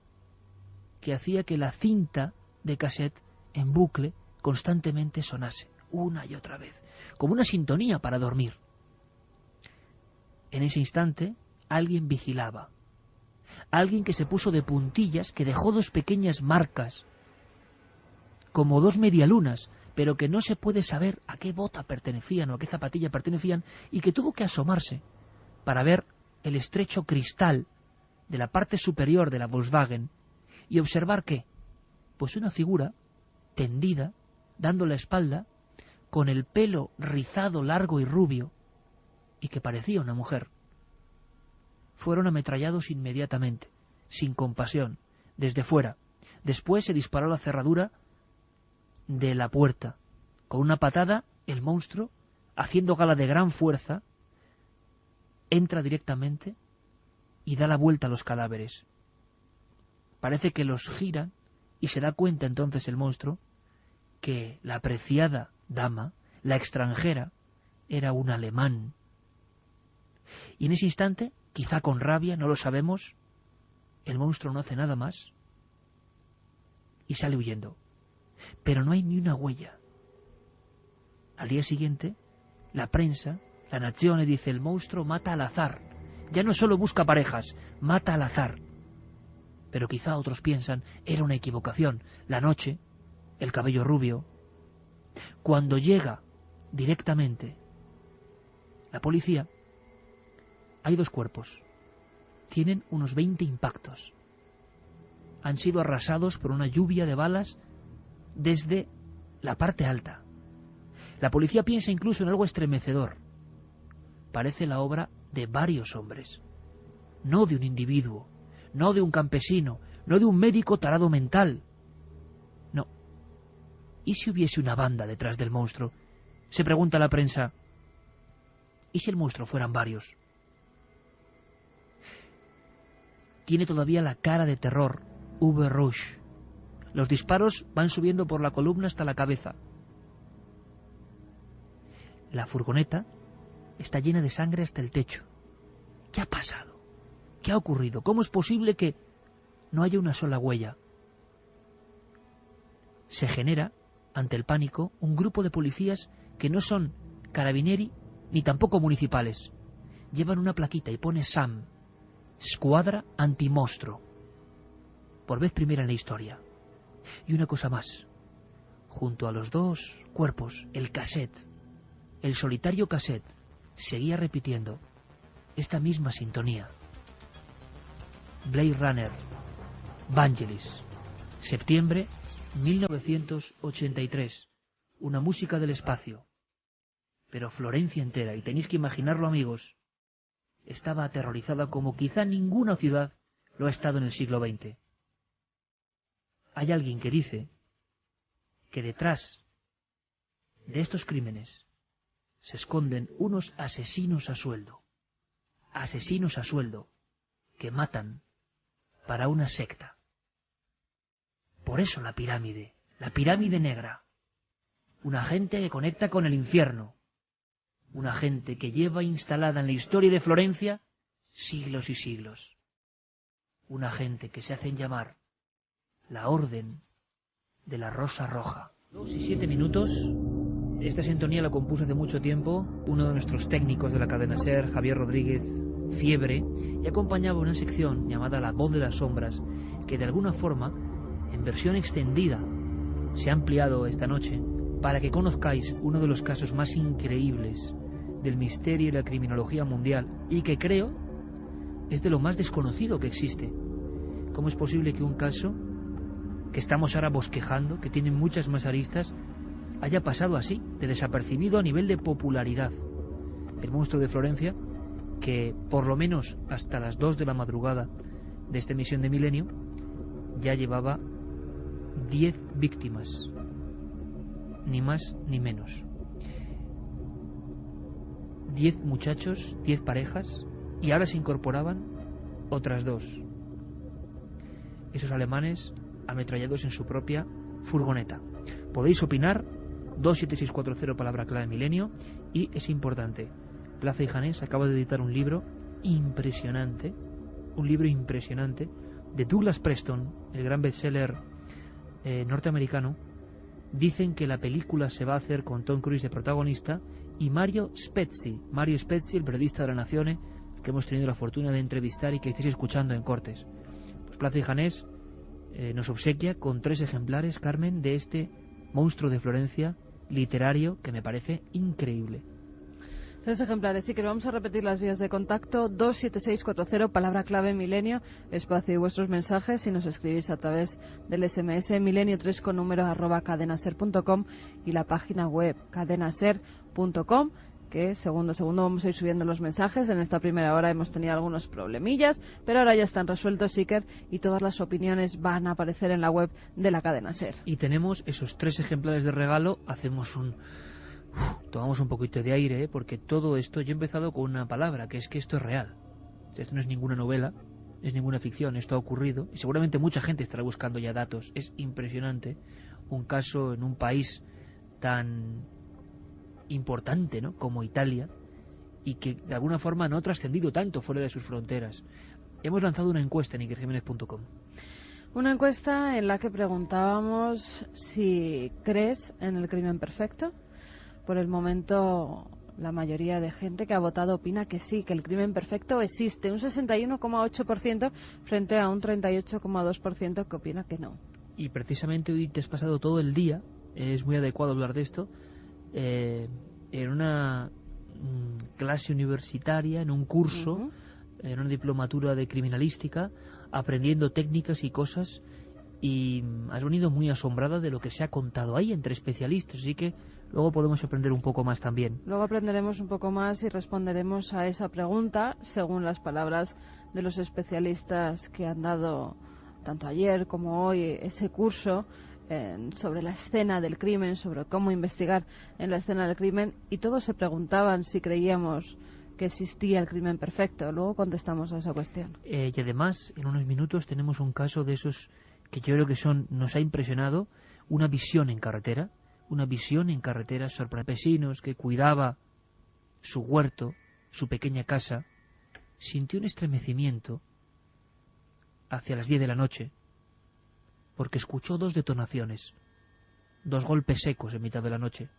que hacía que la cinta de cassette en bucle constantemente sonase, una y otra vez, como una sintonía para dormir. En ese instante, alguien vigilaba. Alguien que se puso de puntillas, que dejó 2 pequeñas marcas, como 2 medialunas, pero que no se puede saber a qué bota pertenecían o a qué zapatilla pertenecían, y que tuvo que asomarse para ver el estrecho cristal de la parte superior de la Volkswagen y observar que, pues una figura tendida, dando la espalda, con el pelo rizado, largo y rubio, y que parecía una mujer. Fueron ametrallados inmediatamente, sin compasión, desde fuera. Después se disparó la cerradura de la puerta. Con una patada, el monstruo, haciendo gala de gran fuerza, entra directamente y da la vuelta a los cadáveres. Parece que los gira y se da cuenta entonces el monstruo que la apreciada dama, la extranjera, era un alemán. Y en ese instante, quizá con rabia, no lo sabemos, el monstruo no hace nada más y sale huyendo. Pero no hay ni una huella. Al día siguiente, la prensa, la Nazione, dice: el monstruo mata al azar. Ya no solo busca parejas, mata al azar. Pero quizá otros piensan, era una equivocación. La noche, el cabello rubio. Cuando llega directamente. La policía, hay 2 cuerpos, tienen unos 20 impactos. Han sido arrasados por una lluvia de balas desde la parte alta. La policía piensa incluso en algo estremecedor. Parece la obra de varios hombres, no de un individuo, no de un campesino, no de un médico tarado mental. No. ¿Y si hubiese una banda detrás del monstruo? Se pregunta la prensa. ¿Y si el monstruo fueran varios? Tiene todavía la cara de terror, Uwe Rush. Los disparos van subiendo por la columna hasta la cabeza. La furgoneta está llena de sangre hasta el techo. ¿Qué ha pasado? ¿Qué ha ocurrido? ¿Cómo es posible que no haya una sola huella? Se genera, ante el pánico, un grupo de policías que no son carabinieri ni tampoco municipales. Llevan una plaquita y pone SAM, Escuadra Antimonstruo. Por vez primera en la historia. Y una cosa más. Junto a los 2 cuerpos, el cassette, el solitario cassette, seguía repitiendo esta misma sintonía. Blade Runner, Vangelis, septiembre 1983. Una música del espacio. Pero Florencia entera, y tenéis que imaginarlo, amigos, estaba aterrorizada como quizá ninguna ciudad lo ha estado en el siglo XX. Hay alguien que dice que detrás de estos crímenes se esconden unos asesinos a sueldo que matan para una secta. Por eso la pirámide negra, una gente que conecta con el infierno, una gente que lleva instalada en la historia de Florencia siglos y siglos, una gente que se hacen llamar la Orden de la Rosa Roja. 2:07. Esta sintonía la compuso hace mucho tiempo uno de nuestros técnicos de la cadena SER, Javier Rodríguez Fiebre, y acompañaba una sección llamada La Voz de las Sombras, que de alguna forma, en versión extendida, se ha ampliado esta noche para que conozcáis uno de los casos más increíbles del misterio y la criminología mundial, y que creo es de lo más desconocido que existe. ¿Cómo es posible que un caso que estamos ahora bosquejando, que tiene muchas más aristas, haya pasado así, de desapercibido a nivel de popularidad? El monstruo de Florencia, que por lo menos hasta las 2 de la madrugada de esta emisión de Milenio ya llevaba 10 víctimas, ni más ni menos. 10 muchachos, 10 parejas, y ahora se incorporaban otras 2. Esos alemanes ametrallados en su propia furgoneta. Podéis opinar, 27640, palabra clave Milenio, y es importante, Plaza y Janés acaba de editar un libro impresionante, de Douglas Preston, el gran bestseller norteamericano. Dicen que la película se va a hacer con Tom Cruise de protagonista y Mario Spezzi, el periodista de La Nazione, que hemos tenido la fortuna de entrevistar y que estáis escuchando en cortes. Pues Plaza y Janés nos obsequia con 3 ejemplares, Carmen, de este monstruo de Florencia literario que me parece increíble. 3 ejemplares, sí, que vamos a repetir las vías de contacto: 27640, palabra clave Milenio, espacio y vuestros mensajes, si nos escribís a través del SMS milenio3 con número @cadenaser.com, y la página web cadenaser.com, que segundo a segundo vamos a ir subiendo los mensajes. En esta primera hora hemos tenido algunos problemillas, pero ahora ya están resueltos, Iker, y todas las opiniones van a aparecer en la web de la cadena SER. Y tenemos esos 3 ejemplares de regalo. Tomamos un poquito de aire, porque todo esto, yo he empezado con una palabra, que es que esto es real. Esto no es ninguna novela, no es ninguna ficción, esto ha ocurrido, y seguramente mucha gente estará buscando ya datos. Es impresionante un caso en un país tan importante, ¿no?, como Italia, y que de alguna forma no ha trascendido tanto fuera de sus fronteras. Hemos lanzado una encuesta en ikerjimenez.com. Una encuesta en la que preguntábamos si crees en el crimen perfecto. Por el momento, la mayoría de gente que ha votado opina que sí, que el crimen perfecto existe. Un 61,8% frente a un 38,2% que opina que no. Y precisamente hoy te has pasado todo el día, es muy adecuado hablar de esto, en una clase universitaria, en un curso, en una diplomatura de criminalística, aprendiendo técnicas y cosas, y has venido muy asombrada de lo que se ha contado ahí entre especialistas, así que luego podemos aprender un poco más también. Luego aprenderemos un poco más y responderemos a esa pregunta según las palabras de los especialistas que han dado tanto ayer como hoy ese curso sobre la escena del crimen, sobre cómo investigar en la escena del crimen, y todos se preguntaban si creíamos que existía el crimen perfecto. Luego contestamos a esa cuestión. Y además, en unos minutos tenemos un caso de esos que yo creo que nos ha impresionado, una visión en carretera sorprendente. Vecinos que cuidaba su huerto, su pequeña casa, sintió un estremecimiento hacia las 10 de la noche, porque escuchó 2 detonaciones, 2 golpes secos en mitad de la noche.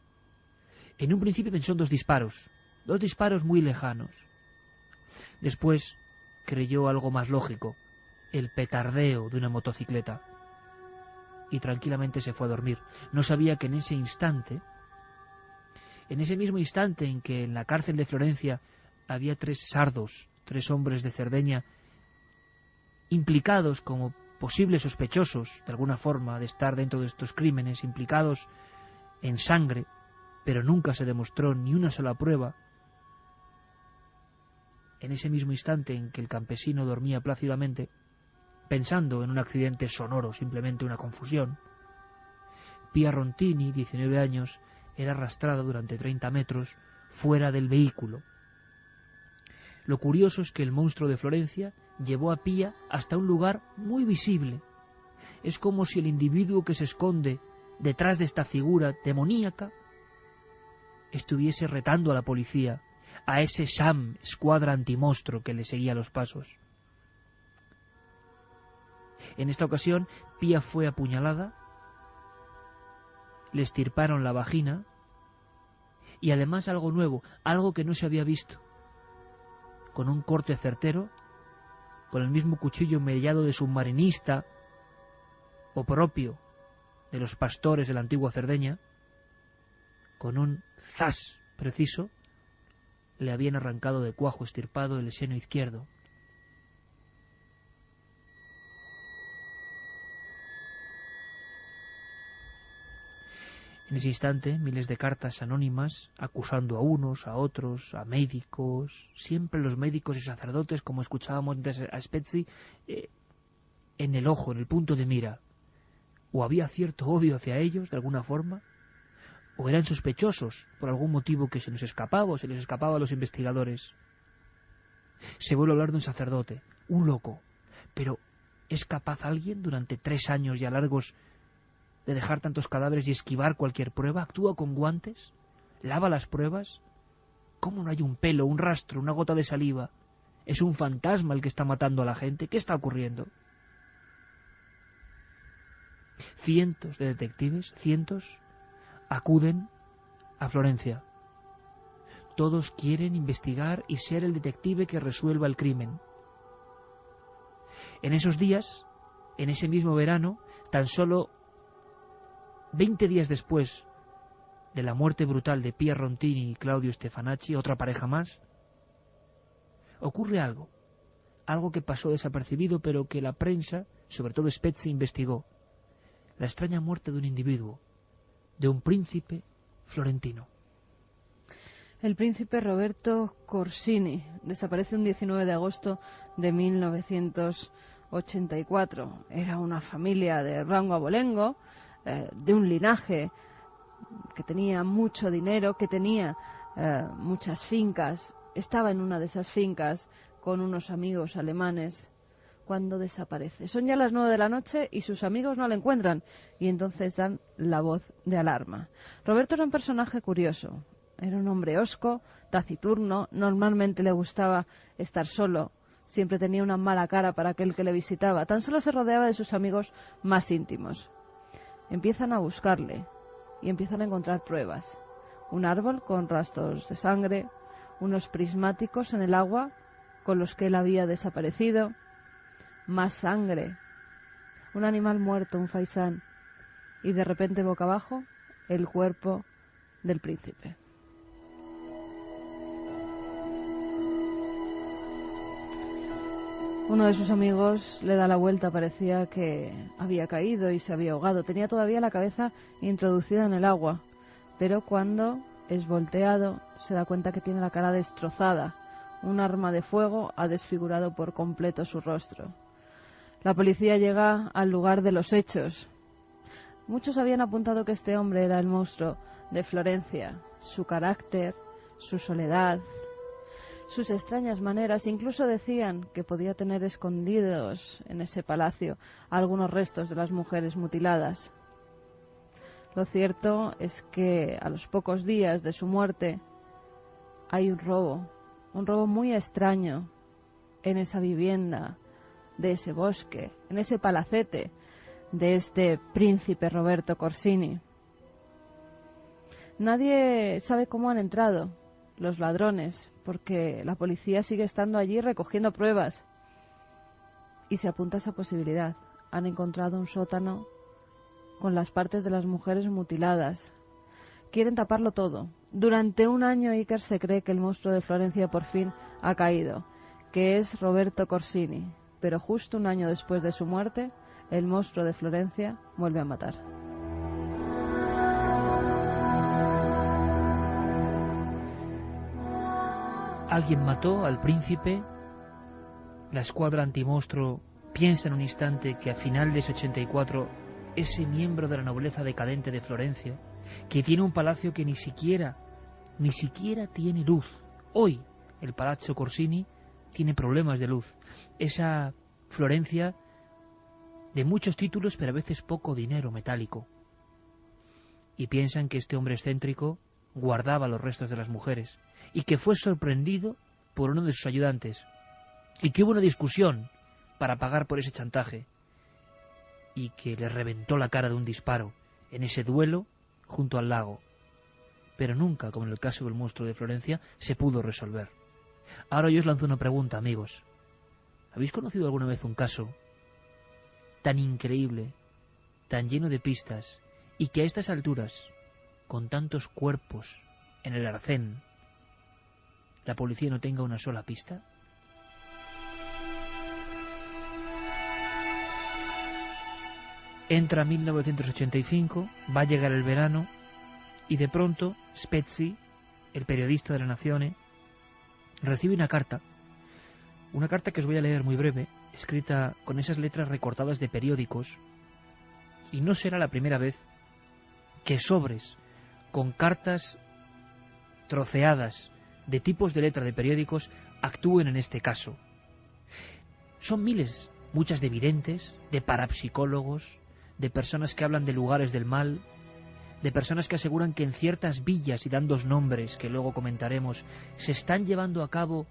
En un principio pensó en 2 disparos muy lejanos. Después creyó algo más lógico, el petardeo de una motocicleta, y tranquilamente se fue a dormir. No sabía que en ese instante, en ese mismo instante en que en la cárcel de Florencia había 3 sardos, 3 hombres de Cerdeña, implicados como posibles sospechosos, de alguna forma, de estar dentro de estos crímenes, implicados en sangre, pero nunca se demostró ni una sola prueba. En ese mismo instante en que el campesino dormía plácidamente, pensando en un accidente sonoro, simplemente una confusión, Pia Rontini, 19 años, era arrastrada durante 30 metros fuera del vehículo. Lo curioso es que el monstruo de Florencia llevó a Pia hasta un lugar muy visible. Es como si el individuo que se esconde detrás de esta figura demoníaca estuviese retando a la policía, a ese SAM, escuadra antimonstruo, que le seguía los pasos. En esta ocasión, Pia fue apuñalada, le extirparon la vagina y además algo nuevo, algo que no se había visto, con un corte certero, con el mismo cuchillo mellado de submarinista o propio de los pastores de la antigua Cerdeña, con un zas preciso, le habían arrancado de cuajo extirpado el seno izquierdo. En ese instante, miles de cartas anónimas acusando a unos, a otros, a médicos, siempre los médicos y sacerdotes, como escuchábamos antes a Spezzi, en el ojo, en el punto de mira. O había cierto odio hacia ellos, de alguna forma, o eran sospechosos por algún motivo que se nos escapaba o se les escapaba a los investigadores. Se vuelve a hablar de un sacerdote, un loco, pero ¿es capaz alguien durante 3 años ya largos de dejar tantos cadáveres y esquivar cualquier prueba? ¿Actúa con guantes? ¿Lava las pruebas? ¿Cómo no hay un pelo, un rastro, una gota de saliva? ¿Es un fantasma el que está matando a la gente? ¿Qué está ocurriendo? Cientos de detectives, acuden a Florencia. Todos quieren investigar y ser el detective que resuelva el crimen. En esos días, en ese mismo verano, tan solo 20 días después de la muerte brutal de Pia Rontini y Claudio Stefanacci, otra pareja más, ocurre algo que pasó desapercibido, pero que la prensa, sobre todo Spezzi, investigó. La extraña muerte de un individuo, de un príncipe florentino. El príncipe Roberto Corsini desaparece un 19 de agosto de 1984. Era una familia de rango abolengo, de un linaje que tenía mucho dinero, que tenía muchas fincas. Estaba en una de esas fincas con unos amigos alemanes cuando desaparece. Son ya las 9 de la noche y sus amigos no la encuentran, y entonces dan la voz de alarma. Roberto era un personaje curioso. Era un hombre hosco, taciturno, normalmente le gustaba estar solo, siempre tenía una mala cara para aquel que le visitaba, tan solo se rodeaba de sus amigos más íntimos. Empiezan a buscarle y empiezan a encontrar pruebas. Un árbol con rastros de sangre, unos prismáticos en el agua con los que él había desaparecido, más sangre, un animal muerto, un faisán, y de repente boca abajo el cuerpo del príncipe. Uno de sus amigos le da la vuelta, parecía que había caído y se había ahogado. Tenía todavía la cabeza introducida en el agua, pero cuando es volteado se da cuenta que tiene la cara destrozada. Un arma de fuego ha desfigurado por completo su rostro. La policía llega al lugar de los hechos. Muchos habían apuntado que este hombre era el monstruo de Florencia. Su carácter, su soledad, sus extrañas maneras, incluso decían que podía tener escondidos en ese palacio algunos restos de las mujeres mutiladas. Lo cierto es que a los pocos días de su muerte hay un robo muy extraño en esa vivienda de ese bosque, en ese palacete de este príncipe Roberto Corsini. Nadie sabe cómo han entrado los ladrones, porque la policía sigue estando allí recogiendo pruebas. Y se apunta esa posibilidad. Han encontrado un sótano con las partes de las mujeres mutiladas. Quieren taparlo todo. Durante un año Iker se cree que el monstruo de Florencia por fin ha caído, que es Roberto Corsini. Pero justo un año después de su muerte, el monstruo de Florencia vuelve a matar. Alguien mató al príncipe. La escuadra antimonstruo piensa en un instante que a final de ese 84 ese miembro de la nobleza decadente de Florencia, que tiene un palacio que ni siquiera tiene luz. Hoy el Palazzo Corsini tiene problemas de luz. Esa Florencia de muchos títulos, pero a veces poco dinero metálico. Y piensan que este hombre excéntrico guardaba los restos de las mujeres y que fue sorprendido por uno de sus ayudantes y que hubo una discusión para pagar por ese chantaje y que le reventó la cara de un disparo en ese duelo junto al lago. Pero nunca, como en el caso del monstruo de Florencia, se pudo resolver. Ahora yo os lanzo una pregunta, amigos. ¿Habéis conocido alguna vez un caso tan increíble, tan lleno de pistas, y que a estas alturas, con tantos cuerpos en el arcén, la policía no tenga una sola pista? Entra 1985, va a llegar el verano, y de pronto Spezzi, el periodista de La Nazione, recibe una carta que os voy a leer muy breve, escrita con esas letras recortadas de periódicos, y no será la primera vez que sobres con cartas troceadas de tipos de letra de periódicos actúen en este caso. Son miles, muchas de videntes, de parapsicólogos, de personas que hablan de lugares del mal, de personas que aseguran que en ciertas villas, y dan dos nombres que luego comentaremos, se están llevando a cabo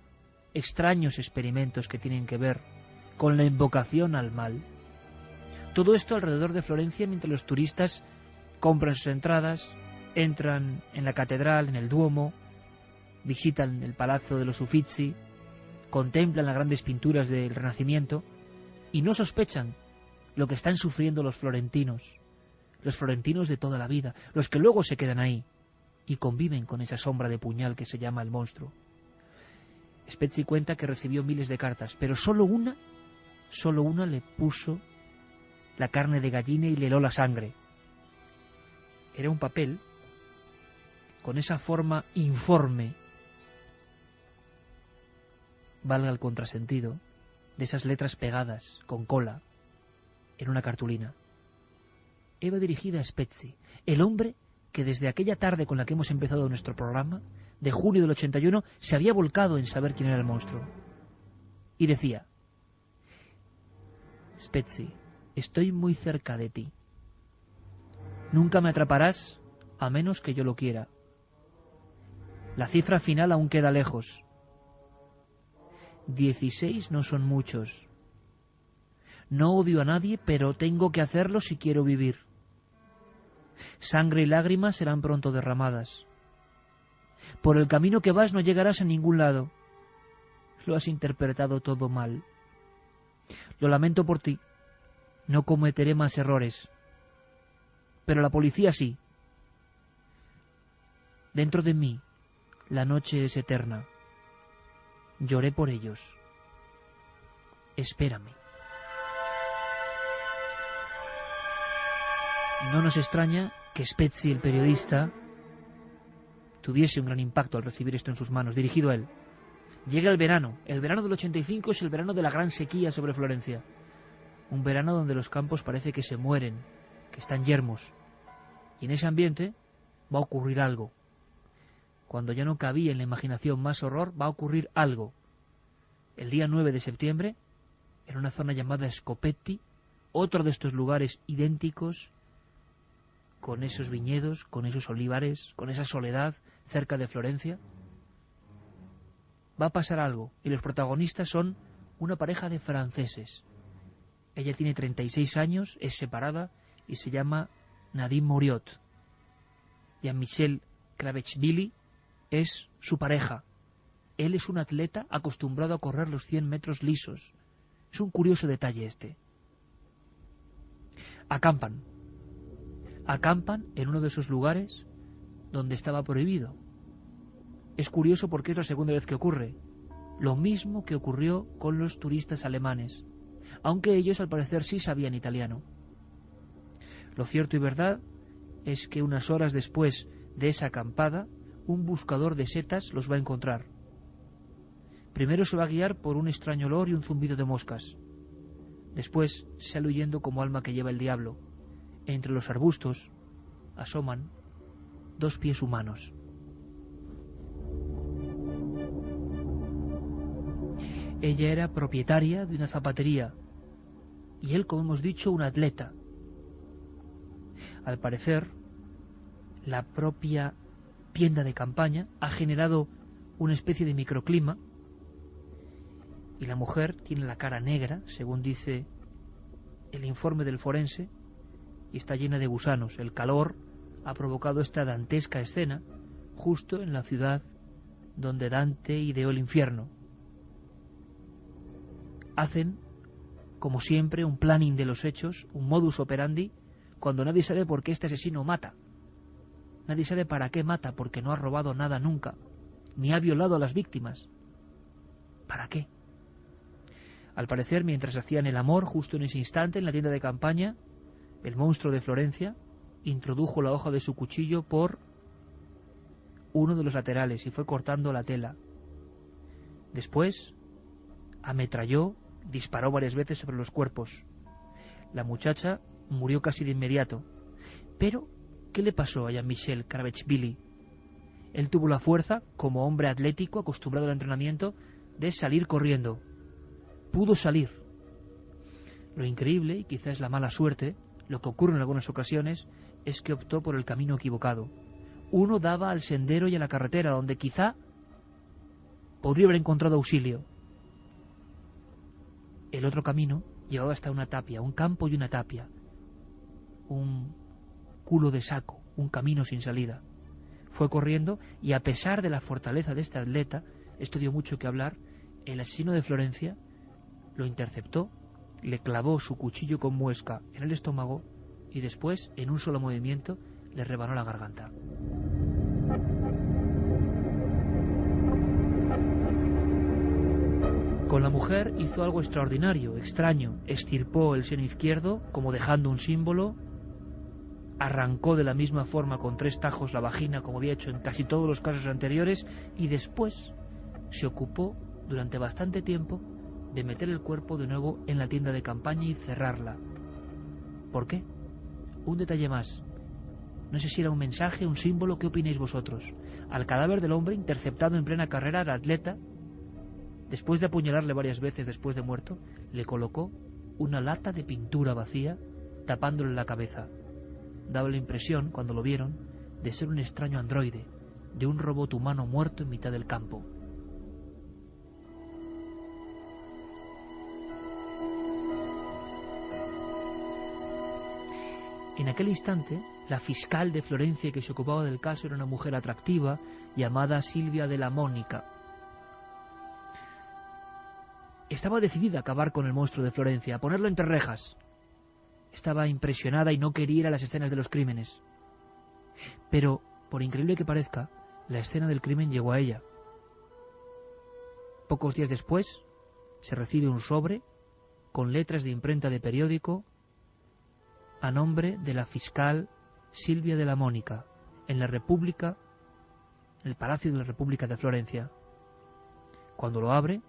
extraños experimentos que tienen que ver con la invocación al mal. Todo esto alrededor de Florencia, mientras los turistas compran sus entradas, entran en la catedral, en el Duomo, visitan el Palazzo de los Uffizi, contemplan las grandes pinturas del Renacimiento y no sospechan lo que están sufriendo los florentinos de toda la vida, los que luego se quedan ahí y conviven con esa sombra de puñal que se llama el monstruo. Spezzi cuenta que recibió miles de cartas, pero solo una le puso la carne de gallina y le heló la sangre. Era un papel con esa forma informe, valga el contrasentido, de esas letras pegadas con cola en una cartulina. Iba dirigida a Spezzi, el hombre que desde aquella tarde con la que hemos empezado nuestro programa, de junio del 81, se había volcado en saber quién era el monstruo. Y decía: Spezzi, estoy muy cerca de ti. Nunca me atraparás a menos que yo lo quiera. La cifra final aún queda lejos. 16 no son muchos. No odio a nadie, pero tengo que hacerlo si quiero vivir. Sangre y lágrimas serán pronto derramadas. Por el camino que vas no llegarás a ningún lado. Lo has interpretado todo mal. Lo lamento por ti. No cometeré más errores. Pero la policía sí. Dentro de mí, la noche es eterna. Lloré por ellos. espérame. No nos extraña que Spezzi, el periodista, tuviese un gran impacto al recibir esto en sus manos, dirigido a él. Llega el verano del 85 es el verano de la gran sequía sobre Florencia. Un verano donde los campos parece que se mueren, que están yermos. Y en ese ambiente va a ocurrir algo. Cuando ya no cabía en la imaginación más horror, va a ocurrir algo. El día 9 de septiembre, en una zona llamada Scopetti, otro de estos lugares idénticos, con esos viñedos, con esos olivares, con esa soledad cerca de Florencia, va a pasar algo, y los protagonistas son una pareja de franceses. Ella tiene 36 años, es separada y se llama Nadine Moriot. Jean-Michel Kravechvili es su pareja. Él es un atleta acostumbrado a correr los 100 metros lisos. Es un curioso detalle este. Acampan en uno de esos lugares donde estaba prohibido. Es curioso porque es la segunda vez que ocurre. Lo mismo que ocurrió con los turistas alemanes, aunque ellos al parecer sí sabían italiano. Lo cierto y verdad es que unas horas después de esa acampada, un buscador de setas los va a encontrar. Primero se va a guiar por un extraño olor y un zumbido de moscas. Después sale huyendo como alma que lleva el diablo. Entre los arbustos asoman 2 pies humanos. Ella era propietaria de una zapatería y él, como hemos dicho, un atleta. Al parecer, la propia tienda de campaña ha generado una especie de microclima y la mujer tiene la cara negra, según dice el informe del forense, y está llena de gusanos. El calor ha provocado esta dantesca escena justo en la ciudad donde Dante ideó el infierno. Hacen, como siempre, un planning de los hechos, un modus operandi, cuando nadie sabe por qué este asesino mata. Nadie sabe para qué mata, porque no ha robado nada nunca, ni ha violado a las víctimas. ¿Para qué? Al parecer, mientras hacían el amor, justo en ese instante, en la tienda de campaña, el monstruo de Florencia introdujo la hoja de su cuchillo por uno de los laterales y fue cortando la tela. Después ametralló, disparó varias veces sobre los cuerpos. La muchacha murió casi de inmediato. Pero, ¿qué le pasó a Jean-Michel Kravechvili? Él tuvo la fuerza, como hombre atlético acostumbrado al entrenamiento, de salir corriendo. Pudo salir. Lo increíble, y quizás la mala suerte, lo que ocurre en algunas ocasiones, es que optó por el camino equivocado. Uno daba al sendero y a la carretera, donde quizá podría haber encontrado auxilio. El otro camino llevaba hasta una tapia, un campo y una tapia. Un culo de saco, un camino sin salida. Fue corriendo y, a pesar de la fortaleza de este atleta, esto dio mucho que hablar, el asesino de Florencia lo interceptó, le clavó su cuchillo con muesca en el estómago y después, en un solo movimiento, le rebanó la garganta. Con la mujer hizo algo extraordinario, extraño. Extirpó el seno izquierdo, como dejando un símbolo. Arrancó de la misma forma con 3 tajos la vagina, como había hecho en casi todos los casos anteriores, y después se ocupó durante bastante tiempo de meter el cuerpo de nuevo en la tienda de campaña y cerrarla. ¿Por qué? Un detalle más. No sé si era un mensaje, un símbolo, ¿qué opináis vosotros? Al cadáver del hombre, interceptado en plena carrera, el atleta, después de apuñalarle varias veces después de muerto, le colocó una lata de pintura vacía, tapándole la cabeza. Daba la impresión, cuando lo vieron, de ser un extraño androide, de un robot humano muerto en mitad del campo. En aquel instante, la fiscal de Florencia que se ocupaba del caso era una mujer atractiva llamada Silvia de la Mónica. Estaba decidida a acabar con el monstruo de Florencia, a ponerlo entre rejas. Estaba impresionada y no quería ir a las escenas de los crímenes. Pero, por increíble que parezca, la escena del crimen llegó a ella. Pocos días después, se recibe un sobre con letras de imprenta de periódico, a nombre de la fiscal Silvia de la Mónica, en la República, en el Palacio de la República de Florencia. Cuando lo abre,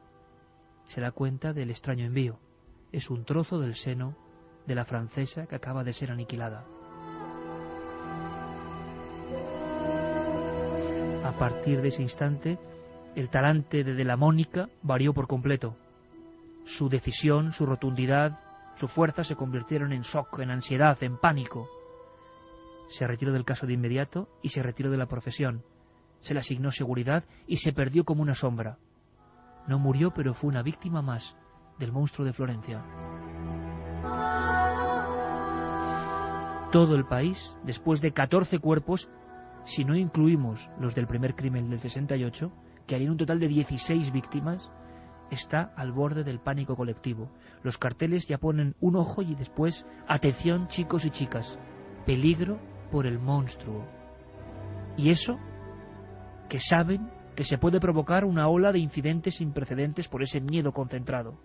se da cuenta del extraño envío. Es un trozo del seno de la francesa que acaba de ser aniquilada. A partir de ese instante, el talante de la Mónica varió por completo. Su decisión, su rotundidad, su fuerza se convirtieron en shock, en ansiedad, en pánico. Se retiró del caso de inmediato y se retiró de la profesión. Se le asignó seguridad y se perdió como una sombra. No murió, pero fue una víctima más del monstruo de Florencia. Todo el país, después de 14 cuerpos, si no incluimos los del primer crimen del 68, que harían un total de 16 víctimas, está al borde del pánico colectivo. Los carteles ya ponen un ojo y después, atención chicos y chicas, peligro por el monstruo. Y eso, que saben que se puede provocar una ola de incidentes sin precedentes por ese miedo concentrado.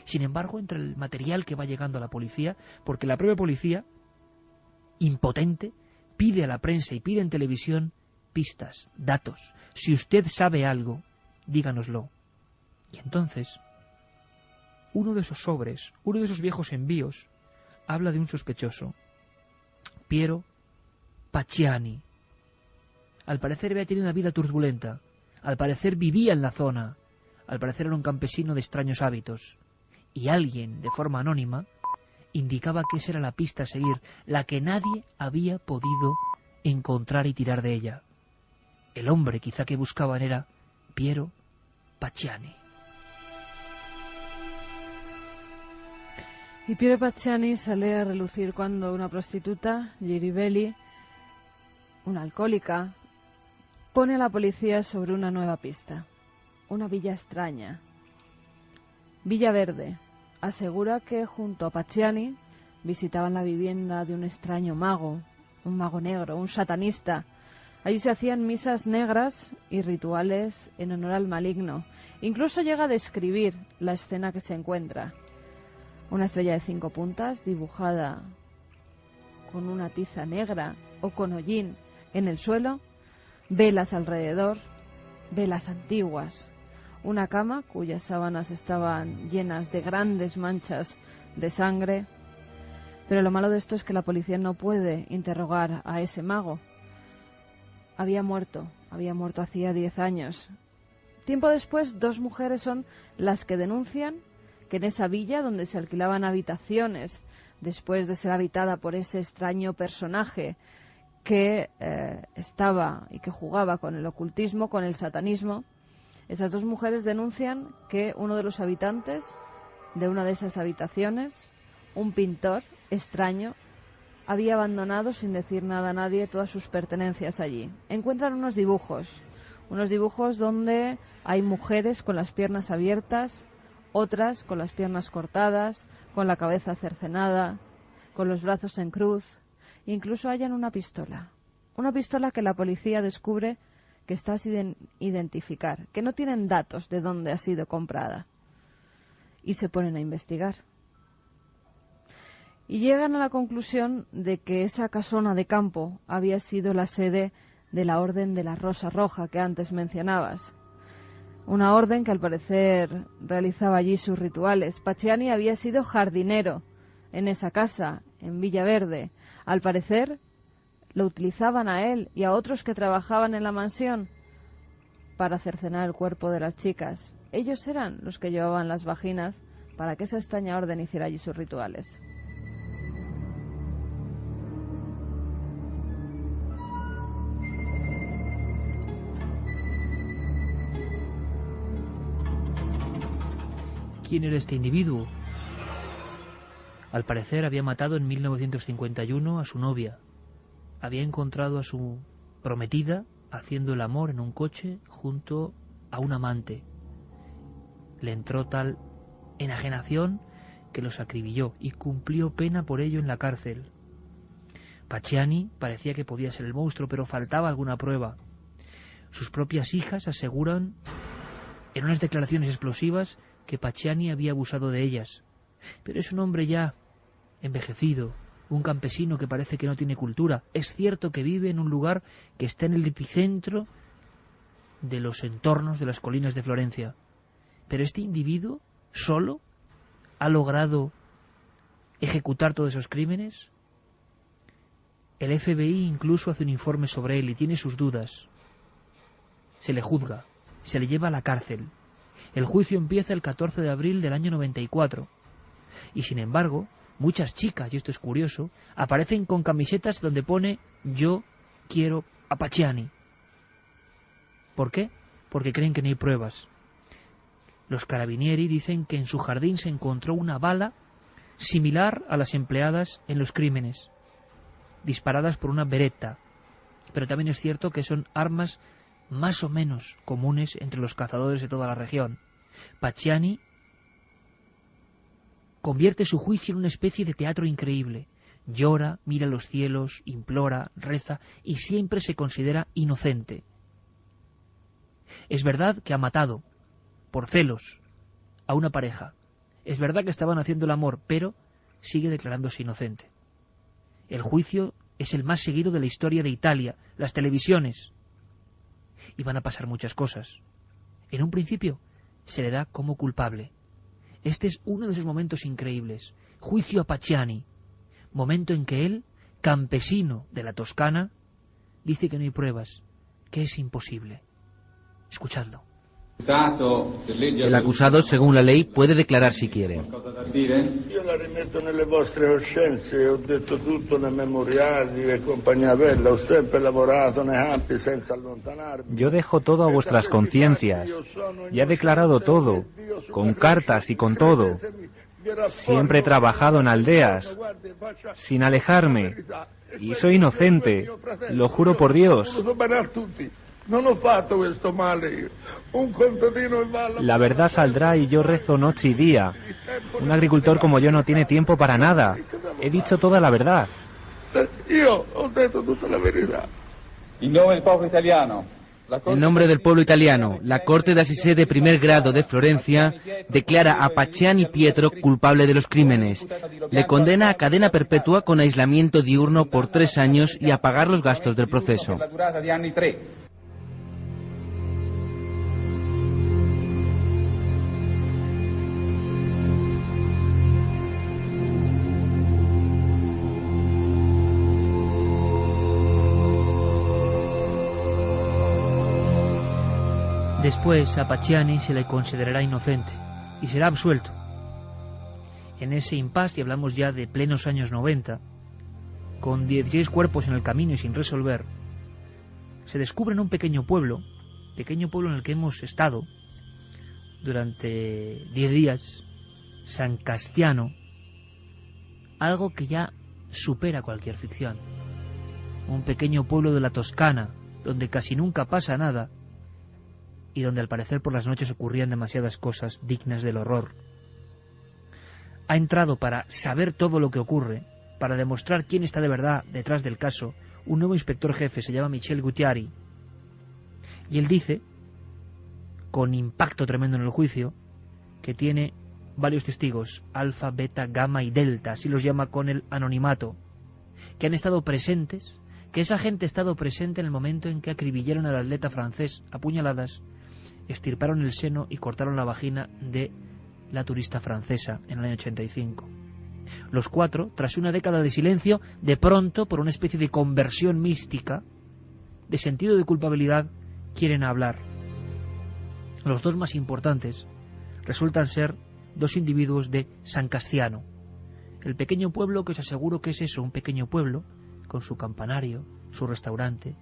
Sin embargo, entre el material que va llegando a la policía, porque la propia policía, impotente, pide a la prensa y pide en televisión pistas, datos. Si usted sabe algo, díganoslo. Y entonces, uno de esos sobres, uno de esos viejos envíos, habla de un sospechoso, Piero Pacciani. Al parecer había tenido una vida turbulenta, al parecer vivía en la zona, al parecer era un campesino de extraños hábitos, y alguien, de forma anónima, indicaba que esa era la pista a seguir, la que nadie había podido encontrar y tirar de ella. El hombre quizá que buscaban era Piero Pacciani. Y Piero Pacciani sale a relucir cuando una prostituta, Giribelli, una alcohólica, pone a la policía sobre una nueva pista. Una villa extraña. Villa Verde. Asegura que junto a Pacciani visitaban la vivienda de un extraño mago, un mago negro, un satanista. Allí se hacían misas negras y rituales en honor al maligno. Incluso llega a describir la escena que se encuentra. Una estrella de 5 puntas dibujada con una tiza negra o con hollín en el suelo, velas alrededor, velas antiguas, una cama cuyas sábanas estaban llenas de grandes manchas de sangre. Pero lo malo de esto es que la policía no puede interrogar a ese mago. Había muerto hacía 10 años. Tiempo después, 2 mujeres son las que denuncian que en esa villa donde se alquilaban habitaciones después de ser habitada por ese extraño personaje que estaba y que jugaba con el ocultismo, con el satanismo, esas 2 mujeres denuncian que uno de los habitantes de una de esas habitaciones, un pintor extraño, había abandonado sin decir nada a nadie todas sus pertenencias allí. Encuentran unos dibujos donde hay mujeres con las piernas abiertas, otras con las piernas cortadas, con la cabeza cercenada, con los brazos en cruz. Incluso hallan una pistola que la policía descubre que está sin identificar, que no tienen datos de dónde ha sido comprada. Y se ponen a investigar. Y llegan a la conclusión de que esa casona de campo había sido la sede de la Orden de la Rosa Roja que antes mencionabas. Una orden que al parecer realizaba allí sus rituales. Pacciani había sido jardinero en esa casa, en Villaverde. Al parecer lo utilizaban a él y a otros que trabajaban en la mansión para cercenar el cuerpo de las chicas. Ellos eran los que llevaban las vaginas para que esa extraña orden hiciera allí sus rituales. ¿Quién era este individuo? Al parecer había matado en 1951 a su novia. Había encontrado a su prometida haciendo el amor en un coche junto a un amante. Le entró tal enajenación que los acribilló y cumplió pena por ello en la cárcel. Pacciani parecía que podía ser el monstruo, pero faltaba alguna prueba. Sus propias hijas aseguran, en unas declaraciones explosivas, que Pacciani había abusado de ellas. Pero es un hombre ya envejecido, un campesino que parece que no tiene cultura. Es cierto que vive en un lugar que está en el epicentro de los entornos de las colinas de Florencia. Pero este individuo, solo, ha logrado ejecutar todos esos crímenes. El FBI incluso hace un informe sobre él y tiene sus dudas. Se le juzga, se le lleva a la cárcel. El juicio empieza el 14 de abril del año 94. Y sin embargo, muchas chicas, y esto es curioso, aparecen con camisetas donde pone "Yo quiero a Pacciani". ¿Por qué? Porque creen que no hay pruebas. Los carabinieri dicen que en su jardín se encontró una bala similar a las empleadas en los crímenes, disparadas por una Beretta. Pero también es cierto que son armas más o menos comunes entre los cazadores de toda la región. Pacciani convierte su juicio en una especie de teatro increíble. Llora, mira los cielos, implora, reza y siempre se considera inocente. Es verdad que ha matado, por celos, a una pareja. Es verdad que estaban haciendo el amor, pero sigue declarándose inocente. El juicio es el más seguido de la historia de Italia, las televisiones. Y van a pasar muchas cosas. En un principio se le da como culpable. Este es uno de esos momentos increíbles. Juicio a Pacciani. Momento en que él, campesino de la Toscana, dice que no hay pruebas, que es imposible. Escuchadlo. El acusado, según la ley, puede declarar si quiere. Io la rimetto nelle vostre coscienze, ho detto tutto nei memoriali e compagnia bella, ho sempre lavorato nei campi senza allontanarmi. Yo dejo todo a vuestras conciencias. Ya he declarado todo, con cartas y con todo. Siempre he trabajado en aldeas, sin alejarme, y soy inocente, lo juro por Dios. La verdad saldrá y yo rezo noche y día. Un agricultor como yo no tiene tiempo para nada. He dicho toda la verdad. En nombre del pueblo italiano, la Corte de Assise de primer grado de Florencia declara a Pacciani Pietro culpable de los crímenes. Le condena a cadena perpetua con aislamiento diurno por 3 años y a pagar los gastos del proceso. Después a Pacciani se le considerará inocente y será absuelto. En ese impasse, y hablamos ya de plenos años 90, con 16 cuerpos en el camino y sin resolver, se descubre en un pequeño pueblo en el que hemos estado durante 10 días, San Castiano, algo que ya supera cualquier ficción. Un pequeño pueblo de la Toscana, donde casi nunca pasa nada, y donde al parecer por las noches ocurrían demasiadas cosas dignas del horror. Ha entrado para saber todo lo que ocurre, para demostrar quién está de verdad detrás del caso, un nuevo inspector jefe, se llama Michel Guttiari, y él dice, con impacto tremendo en el juicio, que tiene varios testigos, alfa, beta, gamma y delta, así los llama con el anonimato, que han estado presentes, que esa gente ha estado presente en el momento en que acribillaron al atleta francés a puñaladas, extirparon el seno y cortaron la vagina de la turista francesa en el año 85. Los 4, tras una década de silencio, de pronto, por una especie de conversión mística, de sentido de culpabilidad, quieren hablar. Los 2 más importantes resultan ser 2 individuos de San Castiano, el pequeño pueblo que os aseguro que es eso, un pequeño pueblo, con su campanario, su restaurante,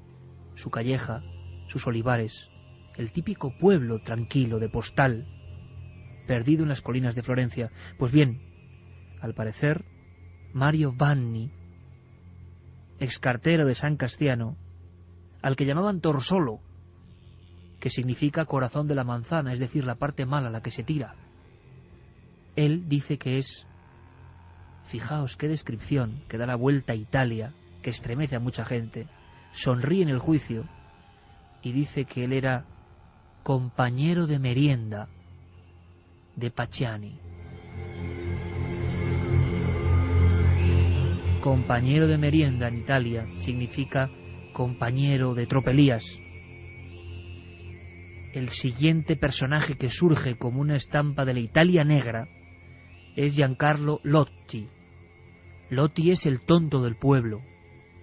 su calleja, sus olivares, el típico pueblo tranquilo de postal, perdido en las colinas de Florencia. Pues bien, al parecer, Mario Vanni, excartero de San Castiano, al que llamaban Torsolo, que significa corazón de la manzana, es decir, la parte mala, la que se tira, él dice que es, fijaos qué descripción, que da la vuelta a Italia, que estremece a mucha gente, sonríe en el juicio y dice que él era compañero de merienda de Pacciani. Compañero de merienda en Italia significa compañero de tropelías. El siguiente personaje que surge como una estampa de la Italia negra es Giancarlo Lotti. Lotti es el tonto del pueblo,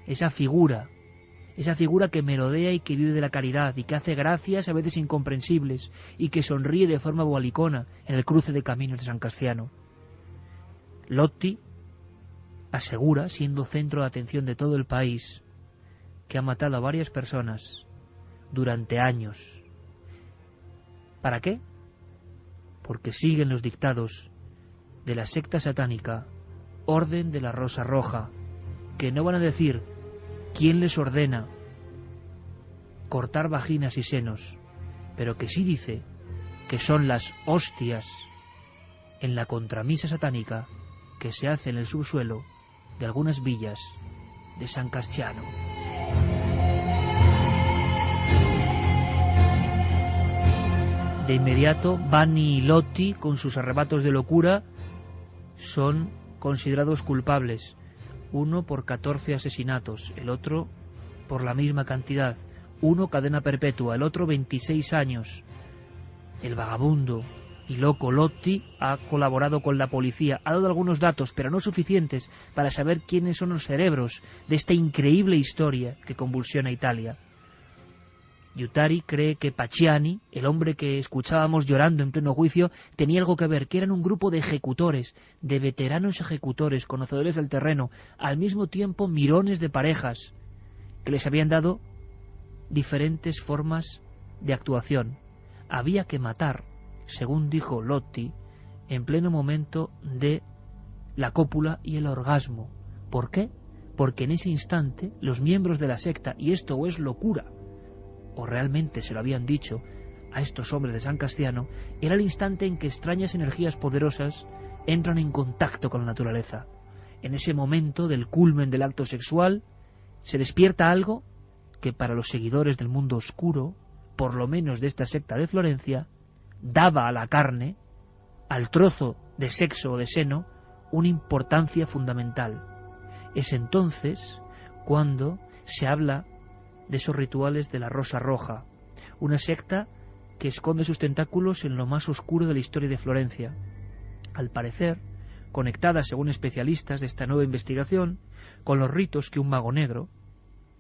esa figura que merodea y que vive de la caridad y que hace gracias a veces incomprensibles y que sonríe de forma bobalicona en el cruce de caminos de San Castiano. Lotti asegura, siendo centro de atención de todo el país, que ha matado a varias personas durante años. ¿Para qué? Porque siguen los dictados de la secta satánica Orden de la Rosa Roja, que no van a decir quién les ordena cortar vaginas y senos, pero que sí dice que son las hostias en la contramisa satánica que se hace en el subsuelo de algunas villas de San Castiano. De inmediato, Vanni y Lotti, con sus arrebatos de locura, son considerados culpables. Uno por 14 asesinatos, el otro por la misma cantidad. Uno cadena perpetua, el otro 26 años. El vagabundo y loco Lotti ha colaborado con la policía, ha dado algunos datos, pero no suficientes para saber quiénes son los cerebros de esta increíble historia que convulsiona Italia. Yutari cree que Pacciani, el hombre que escuchábamos llorando en pleno juicio, tenía algo que ver, que eran un grupo de ejecutores, de veteranos ejecutores, conocedores del terreno, al mismo tiempo mirones de parejas, que les habían dado diferentes formas de actuación. Había que matar, según dijo Lotti, en pleno momento de la cópula y el orgasmo. ¿Por qué? Porque en ese instante los miembros de la secta, y esto o es locura, o realmente se lo habían dicho a estos hombres de San Castiano, era el instante en que extrañas energías poderosas entran en contacto con la naturaleza. En ese momento del culmen del acto sexual se despierta algo que para los seguidores del mundo oscuro, por lo menos de esta secta de Florencia, daba a la carne, al trozo de sexo o de seno, una importancia fundamental. Es entonces cuando se habla de esos rituales de la Rosa Roja, una secta que esconde sus tentáculos en lo más oscuro de la historia de Florencia. Al parecer, conectada, según especialistas de esta nueva investigación, con los ritos que un mago negro,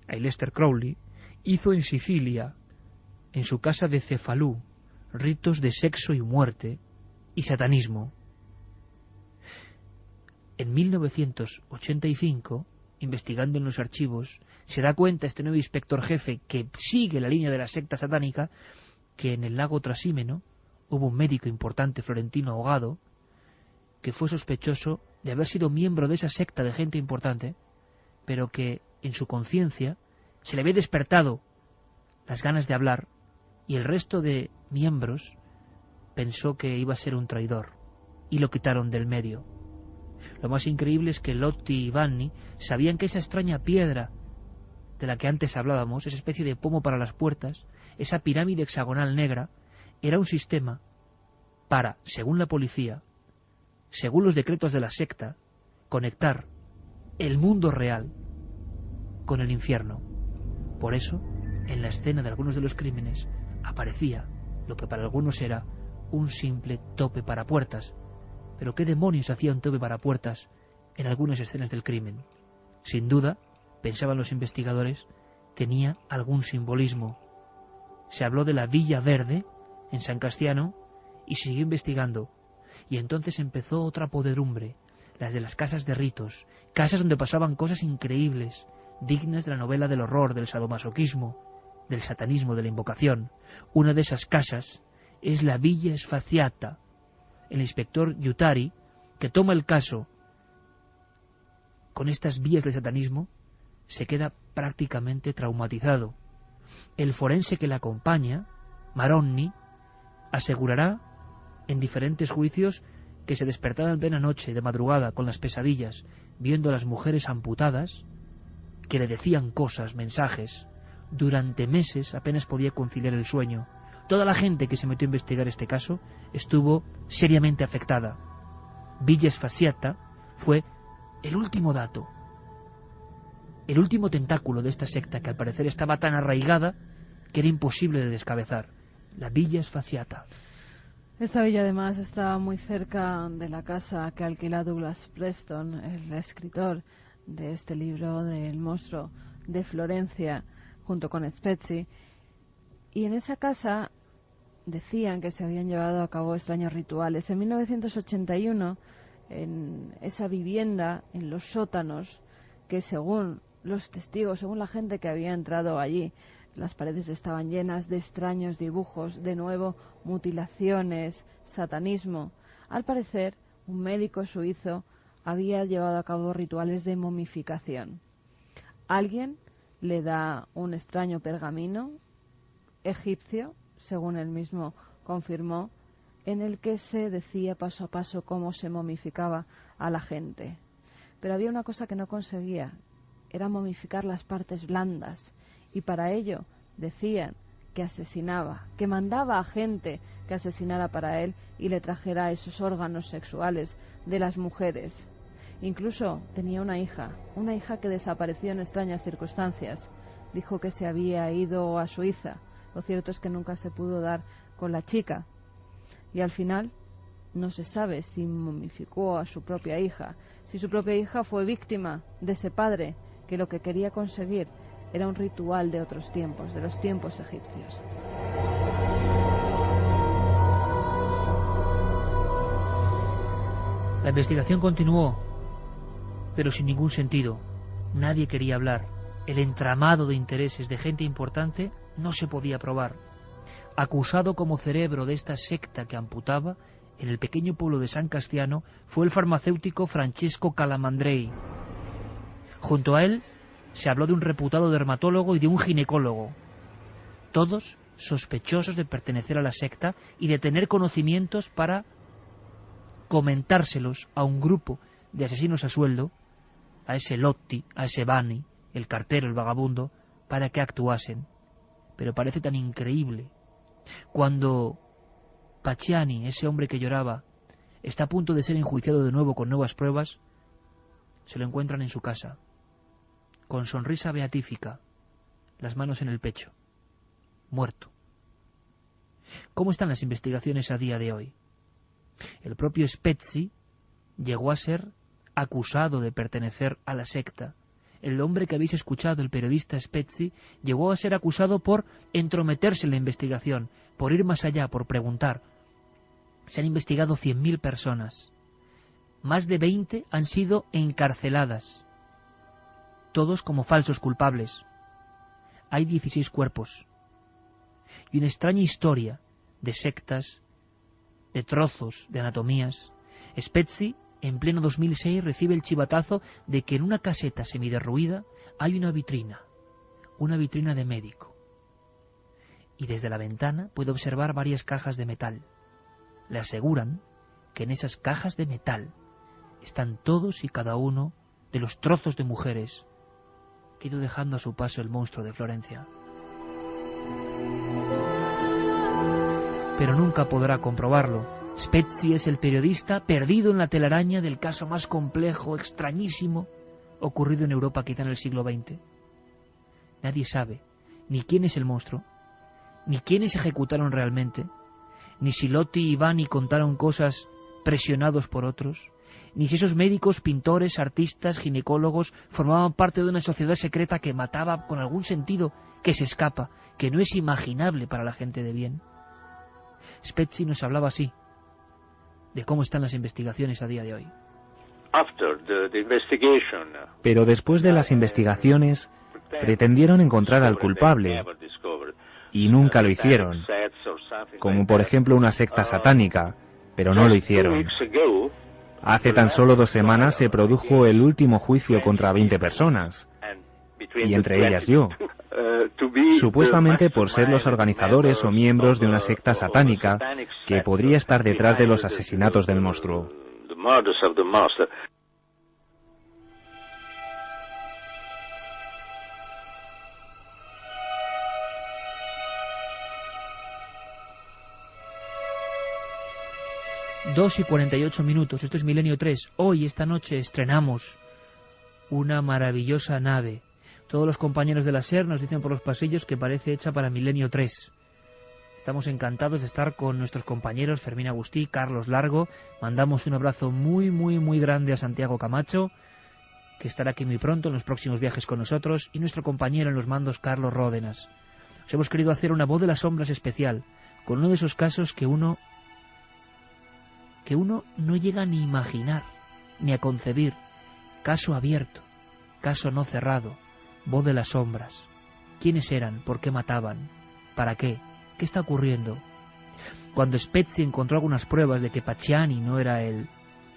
Aleister Crowley, hizo en Sicilia, en su casa de Cefalú, ritos de sexo y muerte y satanismo. En 1985, investigando en los archivos, se da cuenta este nuevo inspector jefe que sigue la línea de la secta satánica que en el lago Trasímeno hubo un médico importante florentino ahogado que fue sospechoso de haber sido miembro de esa secta de gente importante, pero que en su conciencia se le había despertado las ganas de hablar y el resto de miembros pensó que iba a ser un traidor y lo quitaron del medio. Lo más increíble es que Lotti y Vanni sabían que esa extraña piedra de la que antes hablábamos, esa especie de pomo para las puertas, esa pirámide hexagonal negra, era un sistema para, según la policía, según los decretos de la secta, conectar el mundo real con el infierno. Por eso, en la escena de algunos de los crímenes, aparecía lo que para algunos era un simple tope para puertas. Pero ¿qué demonios hacía un tope para puertas en algunas escenas del crimen? Sin duda, pensaban los investigadores, tenía algún simbolismo. Se habló de la Villa Verde en San Castiano y siguió investigando. Y entonces empezó otra podredumbre, las de las casas de ritos, casas donde pasaban cosas increíbles, dignas de la novela del horror, del sadomasoquismo, del satanismo, de la invocación. Una de esas casas es la Villa Sfaziata. El inspector Yutari, que toma el caso con estas vías del satanismo, se queda prácticamente traumatizado. El forense que le acompaña, Maronni, asegurará en diferentes juicios que se despertaba en plena noche, de madrugada, con las pesadillas, viendo a las mujeres amputadas, que le decían cosas, mensajes. Durante meses apenas podía conciliar el sueño. Toda la gente que se metió a investigar este caso estuvo seriamente afectada. Villa Sfasiata fue el último dato, el último tentáculo de esta secta que al parecer estaba tan arraigada que era imposible de descabezar. La Villa Sfasiata. Esta villa además estaba muy cerca de la casa que alquila Douglas Preston, el escritor de este libro del monstruo de Florencia, junto con Spezzi. Y en esa casa decían que se habían llevado a cabo extraños rituales. En 1981, en esa vivienda, en los sótanos, que según los testigos, según la gente que había entrado allí, las paredes estaban llenas de extraños dibujos, de nuevo mutilaciones, satanismo. Al parecer, un médico suizo había llevado a cabo rituales de momificación. Alguien le da un extraño pergamino egipcio, según él mismo confirmó, en el que se decía paso a paso cómo se momificaba a la gente. Pero había una cosa que no conseguía, era momificar las partes blandas, y para ello decían que asesinaba, que mandaba a gente que asesinara para él y le trajera esos órganos sexuales de las mujeres. Incluso tenía una hija que desapareció en extrañas circunstancias. Dijo que se había ido a Suiza. Lo cierto es que nunca se pudo dar con la chica. Y al final no se sabe si momificó a su propia hija, si su propia hija fue víctima de ese padre que lo que quería conseguir era un ritual de otros tiempos, de los tiempos egipcios. La investigación continuó, pero sin ningún sentido. Nadie quería hablar. El entramado de intereses de gente importante no se podía probar. Acusado como cerebro de esta secta que amputaba, en el pequeño pueblo de San Castiano fue el farmacéutico Francesco Calamandrei. Junto a él se habló de un reputado dermatólogo y de un ginecólogo, todos sospechosos de pertenecer a la secta y de tener conocimientos para comentárselos a un grupo de asesinos a sueldo, a ese Lotti, a ese Bani, el cartero, el vagabundo, para que actuasen. Pero parece tan increíble. Cuando Pacciani, ese hombre que lloraba, está a punto de ser enjuiciado de nuevo con nuevas pruebas, se lo encuentran en su casa, con sonrisa beatífica, las manos en el pecho, muerto. ¿Cómo están las investigaciones a día de hoy? El propio Spezzi llegó a ser acusado de pertenecer a la secta. El hombre que habéis escuchado, el periodista Spezzi, llegó a ser acusado por entrometerse en la investigación, por ir más allá, por preguntar. Se han investigado 100.000 personas. Más de 20 han sido encarceladas, todos como falsos culpables. Hay 16 cuerpos y una extraña historia de sectas, de trozos de anatomías. Spezzi, en pleno 2006, recibe el chivatazo de que en una caseta semiderruida hay una vitrina de médico, y desde la ventana puede observar varias cajas de metal. Le aseguran que en esas cajas de metal están todos y cada uno de los trozos de mujeres que ha ido dejando a su paso el monstruo de Florencia. Pero nunca podrá comprobarlo. Spezzi es el periodista perdido en la telaraña del caso más complejo, extrañísimo, ocurrido en Europa quizá en el siglo XX. Nadie sabe ni quién es el monstruo, ni quiénes ejecutaron realmente, ni si Lotti y Vanni contaron cosas presionados por otros, ni si esos médicos, pintores, artistas, ginecólogos formaban parte de una sociedad secreta que mataba con algún sentido que se escapa, que no es imaginable para la gente de bien. Spezzi nos hablaba así de cómo están las investigaciones a día de hoy. Pero después de las investigaciones pretendieron encontrar al culpable y nunca lo hicieron, como por ejemplo una secta satánica, pero no lo hicieron. Hace tan solo 2 semanas se produjo el último juicio contra 20 personas, y entre ellas yo, supuestamente por ser los organizadores o miembros de una secta satánica que podría estar detrás de los asesinatos del monstruo. 2:48. Esto es Milenio 3. Hoy, esta noche, estrenamos una maravillosa nave. Todos los compañeros de la SER nos dicen por los pasillos que parece hecha para Milenio 3. Estamos encantados de estar con nuestros compañeros Fermín Agustí, Carlos Largo. Mandamos un abrazo muy, muy, muy grande a Santiago Camacho, que estará aquí muy pronto en los próximos viajes con nosotros, y nuestro compañero en los mandos, Carlos Ródenas. Os hemos querido hacer una voz de las sombras especial, con uno de esos casos que uno no llega ni a imaginar, ni a concebir. Caso abierto, caso no cerrado, voz de las sombras. ¿Quiénes eran? ¿Por qué mataban? ¿Para qué? ¿Qué está ocurriendo? Cuando Spezzi encontró algunas pruebas de que Pacciani no era el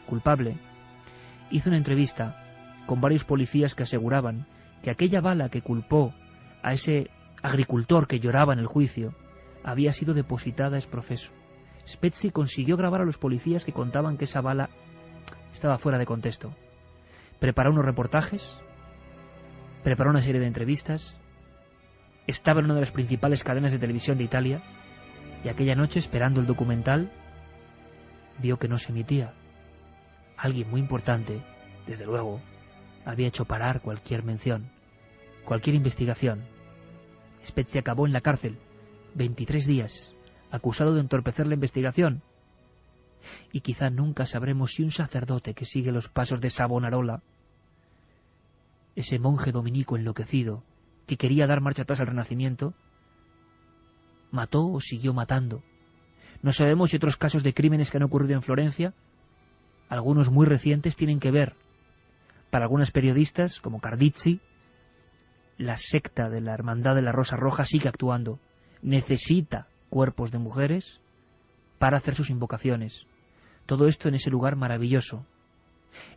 culpable, hizo una entrevista con varios policías que aseguraban que aquella bala que culpó a ese agricultor que lloraba en el juicio había sido depositada ex professo. Spezzi consiguió grabar a los policías que contaban que esa bala estaba fuera de contexto. Preparó unos reportajes, preparó una serie de entrevistas, estaba en una de las principales cadenas de televisión de Italia, y aquella noche, esperando el documental, vio que no se emitía. Alguien muy importante, desde luego, había hecho parar cualquier mención, cualquier investigación. Spezzi acabó en la cárcel, 23 días, acusado de entorpecer la investigación. Y quizá nunca sabremos si un sacerdote que sigue los pasos de Savonarola, ese monje dominico enloquecido que quería dar marcha atrás al Renacimiento, mató o siguió matando. No sabemos si otros casos de crímenes que han ocurrido en Florencia, algunos muy recientes, tienen que ver. Para algunas periodistas, como Cardizzi, la secta de la Hermandad de la Rosa Roja sigue actuando. Necesita cuerpos de mujeres para hacer sus invocaciones. Todo esto en ese lugar maravilloso.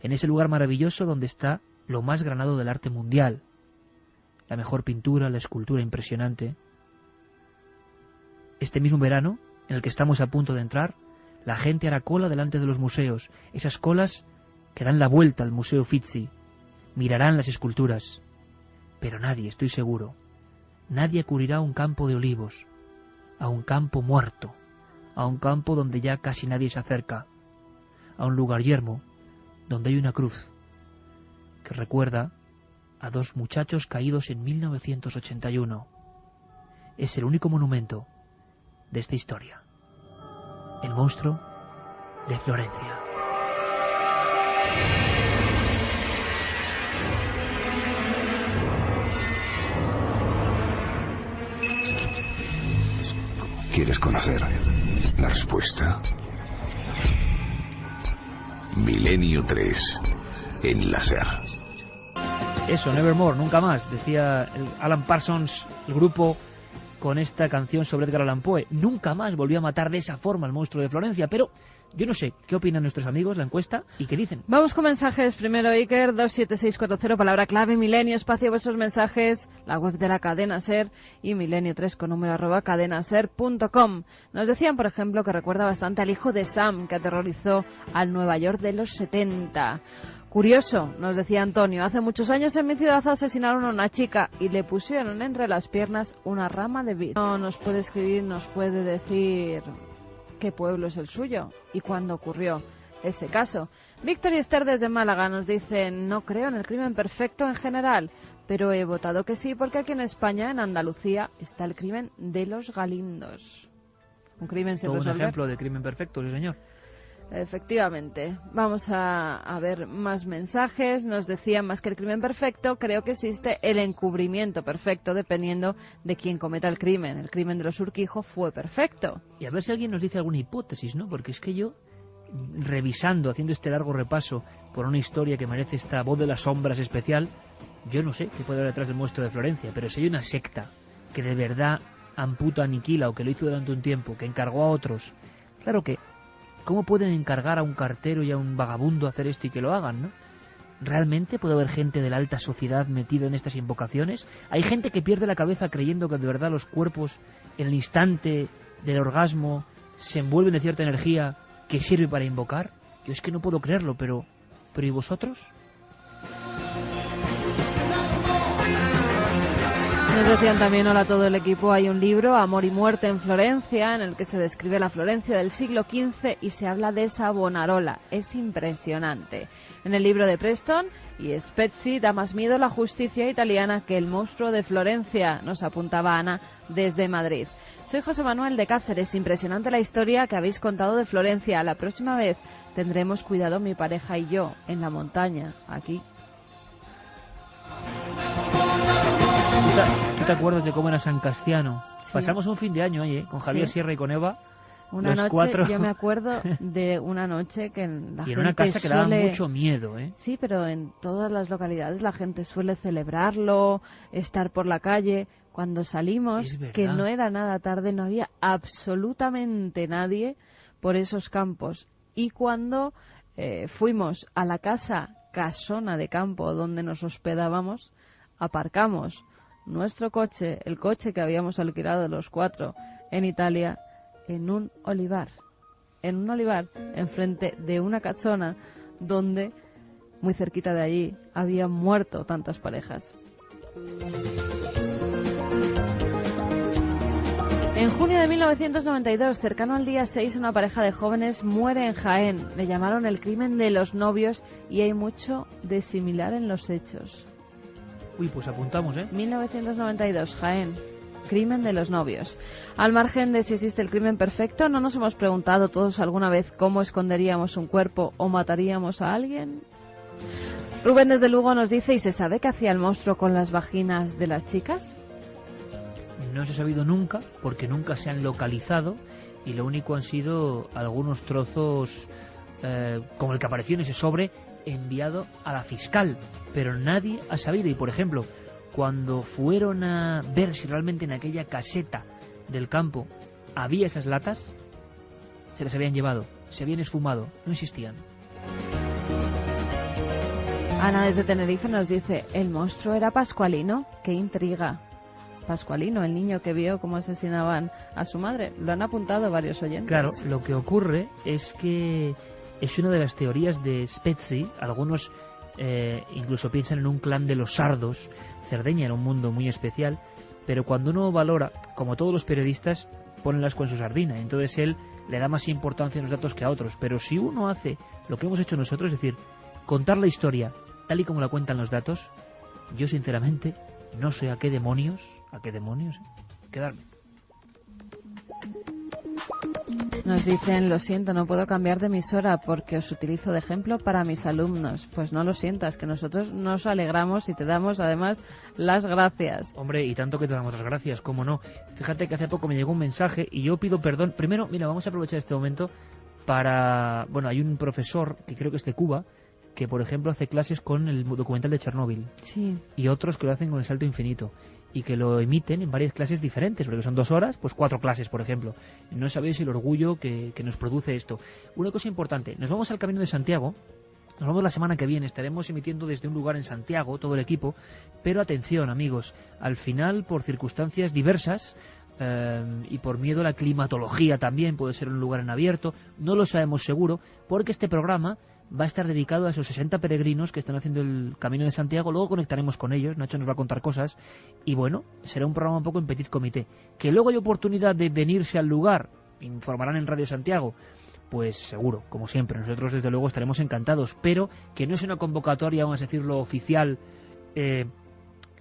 En ese lugar maravilloso donde está lo más granado del arte mundial. La mejor pintura, la escultura impresionante. Este mismo verano, en el que estamos a punto de entrar, la gente hará cola delante de los museos. Esas colas que dan la vuelta al Museo Uffizi. Mirarán las esculturas. Pero nadie, estoy seguro, nadie acudirá a un campo de olivos, a un campo muerto, a un campo donde ya casi nadie se acerca, a un lugar yermo, donde hay una cruz que recuerda a dos muchachos caídos en 1981. Es el único monumento de esta historia. El monstruo de Florencia. ¿Quieres conocer la respuesta? Milenio 3 en la SER. Eso, Nevermore, nunca más, decía Alan Parsons, el grupo, con esta canción sobre Edgar Allan Poe. Nunca más volvió a matar de esa forma al monstruo de Florencia, pero yo no sé, ¿qué opinan nuestros amigos, la encuesta, y qué dicen? Vamos con mensajes. Primero, Iker, 27640, palabra clave, Milenio, espacio, vuestros mensajes, la web de la cadena SER y Milenio 3 con número @ cadenaser.com. Nos decían, por ejemplo, que recuerda bastante al hijo de Sam, que aterrorizó al Nueva York de los 70. Curioso, nos decía Antonio, hace muchos años en mi ciudad asesinaron a una chica y le pusieron entre las piernas una rama de vid. No nos puede escribir, nos puede decir qué pueblo es el suyo y cuándo ocurrió ese caso. Víctor y Esther desde Málaga nos dicen, no creo en el crimen perfecto en general, pero he votado que sí porque aquí en España, en Andalucía, está el crimen de los Galindos. Un crimen sin resolver. Un ejemplo de crimen perfecto, sí señor. Efectivamente. Vamos a ver más mensajes. Nos decían, más que el crimen perfecto, creo que existe el encubrimiento perfecto, dependiendo de quién cometa el crimen. El crimen de los Urquijo fue perfecto. Y a ver si alguien nos dice alguna hipótesis, ¿no? Porque es que yo, revisando, haciendo este largo repaso por una historia que merece esta voz de las sombras especial, yo no sé qué puede haber detrás del monstruo de Florencia, pero si hay una secta que de verdad amputa, aniquila, o que lo hizo durante un tiempo, que encargó a otros, claro que ¿cómo pueden encargar a un cartero y a un vagabundo hacer esto y que lo hagan, no? ¿Realmente puede haber gente de la alta sociedad metida en estas invocaciones? ¿Hay gente que pierde la cabeza creyendo que de verdad los cuerpos, en el instante del orgasmo, se envuelven de cierta energía que sirve para invocar? Yo es que no puedo creerlo, pero ¿y vosotros? Nos decían también, hola a todo el equipo, hay un libro, Amor y Muerte en Florencia, en el que se describe la Florencia del siglo XV y se habla de Savonarola. Es impresionante. En el libro de Preston y Spezzi da más miedo la justicia italiana que el monstruo de Florencia, nos apuntaba Ana desde Madrid. Soy José Manuel de Cáceres. Impresionante la historia que habéis contado de Florencia. La próxima vez tendremos cuidado mi pareja y yo en la montaña, aquí. ¿Tú te acuerdas de cómo era San Castiano? Sí. Pasamos un fin de año ahí, con Javier Sí. Sierra y con Eva. Una los noche, cuatro. yo me acuerdo de una noche que la Y en gente una casa que daba suele... mucho miedo, ¿eh? Sí, pero en todas las localidades la gente suele celebrarlo, estar por la calle. Cuando salimos, Es verdad. que no era nada tarde, no había absolutamente nadie por esos campos. Y cuando fuimos a la casona de campo donde nos hospedábamos, aparcamos nuestro coche, el coche que habíamos alquilado los cuatro en Italia, en un olivar, enfrente de una casona donde, muy cerquita de allí, habían muerto tantas parejas. En junio de 1992, cercano al día 6, una pareja de jóvenes muere en Jaén. Le llamaron el crimen de los novios y hay mucho de similar en los hechos. Uy, pues apuntamos, ¿eh? 1992, Jaén. Crimen de los novios. Al margen de si existe el crimen perfecto, ¿no nos hemos preguntado todos alguna vez cómo esconderíamos un cuerpo o mataríamos a alguien? Rubén desde Lugo nos dice, ¿y se sabe qué hacía el monstruo con las vaginas de las chicas? No se ha sabido nunca, porque nunca se han localizado, y lo único han sido algunos trozos, como el que apareció en ese sobre, enviado a la fiscal, pero nadie ha sabido. Y por ejemplo, cuando fueron a ver si realmente en aquella caseta del campo había esas latas, se las habían llevado, se habían esfumado, no existían. Ana desde Tenerife nos dice, ¿el monstruo era Pascualino? ¡Qué intriga! Pascualino, el niño que vio cómo asesinaban a su madre. Lo han apuntado varios oyentes. Claro, lo que ocurre es que es una de las teorías de Spezzi. Algunos incluso piensan en un clan de los sardos. Cerdeña era un mundo muy especial, pero cuando uno valora, como todos los periodistas, ponen las con su sardina. Entonces él le da más importancia a los datos que a otros. Pero si uno hace lo que hemos hecho nosotros, es decir, contar la historia tal y como la cuentan los datos, yo sinceramente no sé a qué demonios quedarme. Nos dicen, lo siento, no puedo cambiar de emisora porque os utilizo de ejemplo para mis alumnos. Pues no lo sientas, que nosotros nos alegramos y te damos además las gracias. Hombre, y tanto que te damos las gracias, cómo no. Fíjate que hace poco me llegó un mensaje y yo pido perdón. Primero, mira, vamos a aprovechar este momento para... Bueno, hay un profesor que creo que es de Cuba, que por ejemplo hace clases con el documental de Chernóbil. Sí. Y otros que lo hacen con el salto infinito. Y que lo emiten en varias clases diferentes, porque son 2 horas, pues 4 clases, por ejemplo. No sabéis el orgullo que nos produce esto. Una cosa importante, nos vamos al Camino de Santiago, nos vamos la semana que viene, estaremos emitiendo desde un lugar en Santiago, todo el equipo, pero atención amigos, al final, por circunstancias diversas, y por miedo a la climatología también, puede ser un lugar en abierto, no lo sabemos seguro, porque este programa va a estar dedicado a esos 60 peregrinos que están haciendo el Camino de Santiago. Luego conectaremos con ellos, Nacho nos va a contar cosas, y bueno, será un programa un poco en petit comité. Que luego hay oportunidad de venirse al lugar, informarán en Radio Santiago, pues seguro, como siempre, nosotros desde luego estaremos encantados, pero que no es una convocatoria, vamos a decirlo, oficial,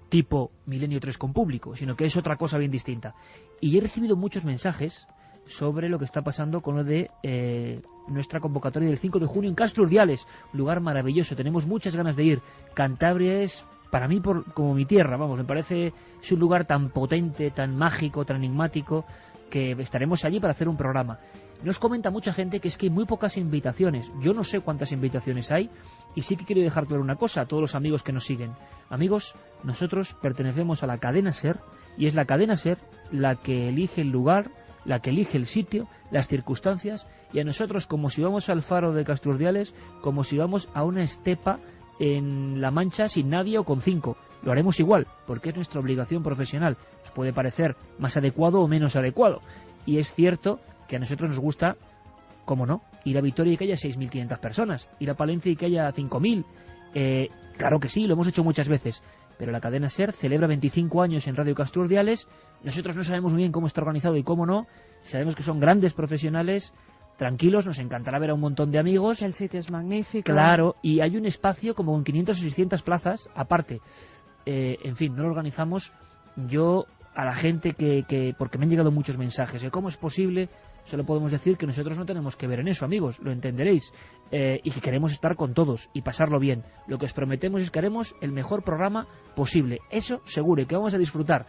tipo Milenio 3 con público, sino que es otra cosa bien distinta. Y he recibido muchos mensajes sobre lo que está pasando con lo de nuestra convocatoria del 5 de junio en Castro Urdiales, lugar maravilloso, tenemos muchas ganas de ir. Cantabria es para mí como mi tierra, vamos, me parece es un lugar tan potente, tan mágico, tan enigmático, que estaremos allí para hacer un programa. Nos comenta mucha gente que es que hay muy pocas invitaciones. Yo no sé cuántas invitaciones hay, y sí que quiero dejar claro una cosa a todos los amigos que nos siguen. Amigos, nosotros pertenecemos a la cadena SER, y es la cadena SER la que elige el lugar, la que elige el sitio, las circunstancias, y a nosotros, como si vamos al faro de Castro Urdiales, como si vamos a una estepa en La Mancha sin nadie o con 5. Lo haremos igual, porque es nuestra obligación profesional. Os puede parecer más adecuado o menos adecuado. Y es cierto que a nosotros nos gusta, como no, ir a Vitoria y que haya 6.500 personas, ir a Palencia y que haya 5.000. Claro que sí, lo hemos hecho muchas veces. pero la cadena SER celebra 25 años en Radio Castro Urdiales. Nosotros no sabemos muy bien cómo está organizado y cómo no. Sabemos que son grandes profesionales. Tranquilos, nos encantará ver a un montón de amigos. El sitio es magnífico. Claro, y hay un espacio como con 500 o 600 plazas, aparte. En fin, no lo organizamos. Yo, a la gente porque me han llegado muchos mensajes, ¿cómo es posible? Solo podemos decir que nosotros no tenemos que ver en eso, amigos, lo entenderéis. Y que queremos estar con todos y pasarlo bien. Lo que os prometemos es que haremos el mejor programa posible. Eso seguro, y que vamos a disfrutar.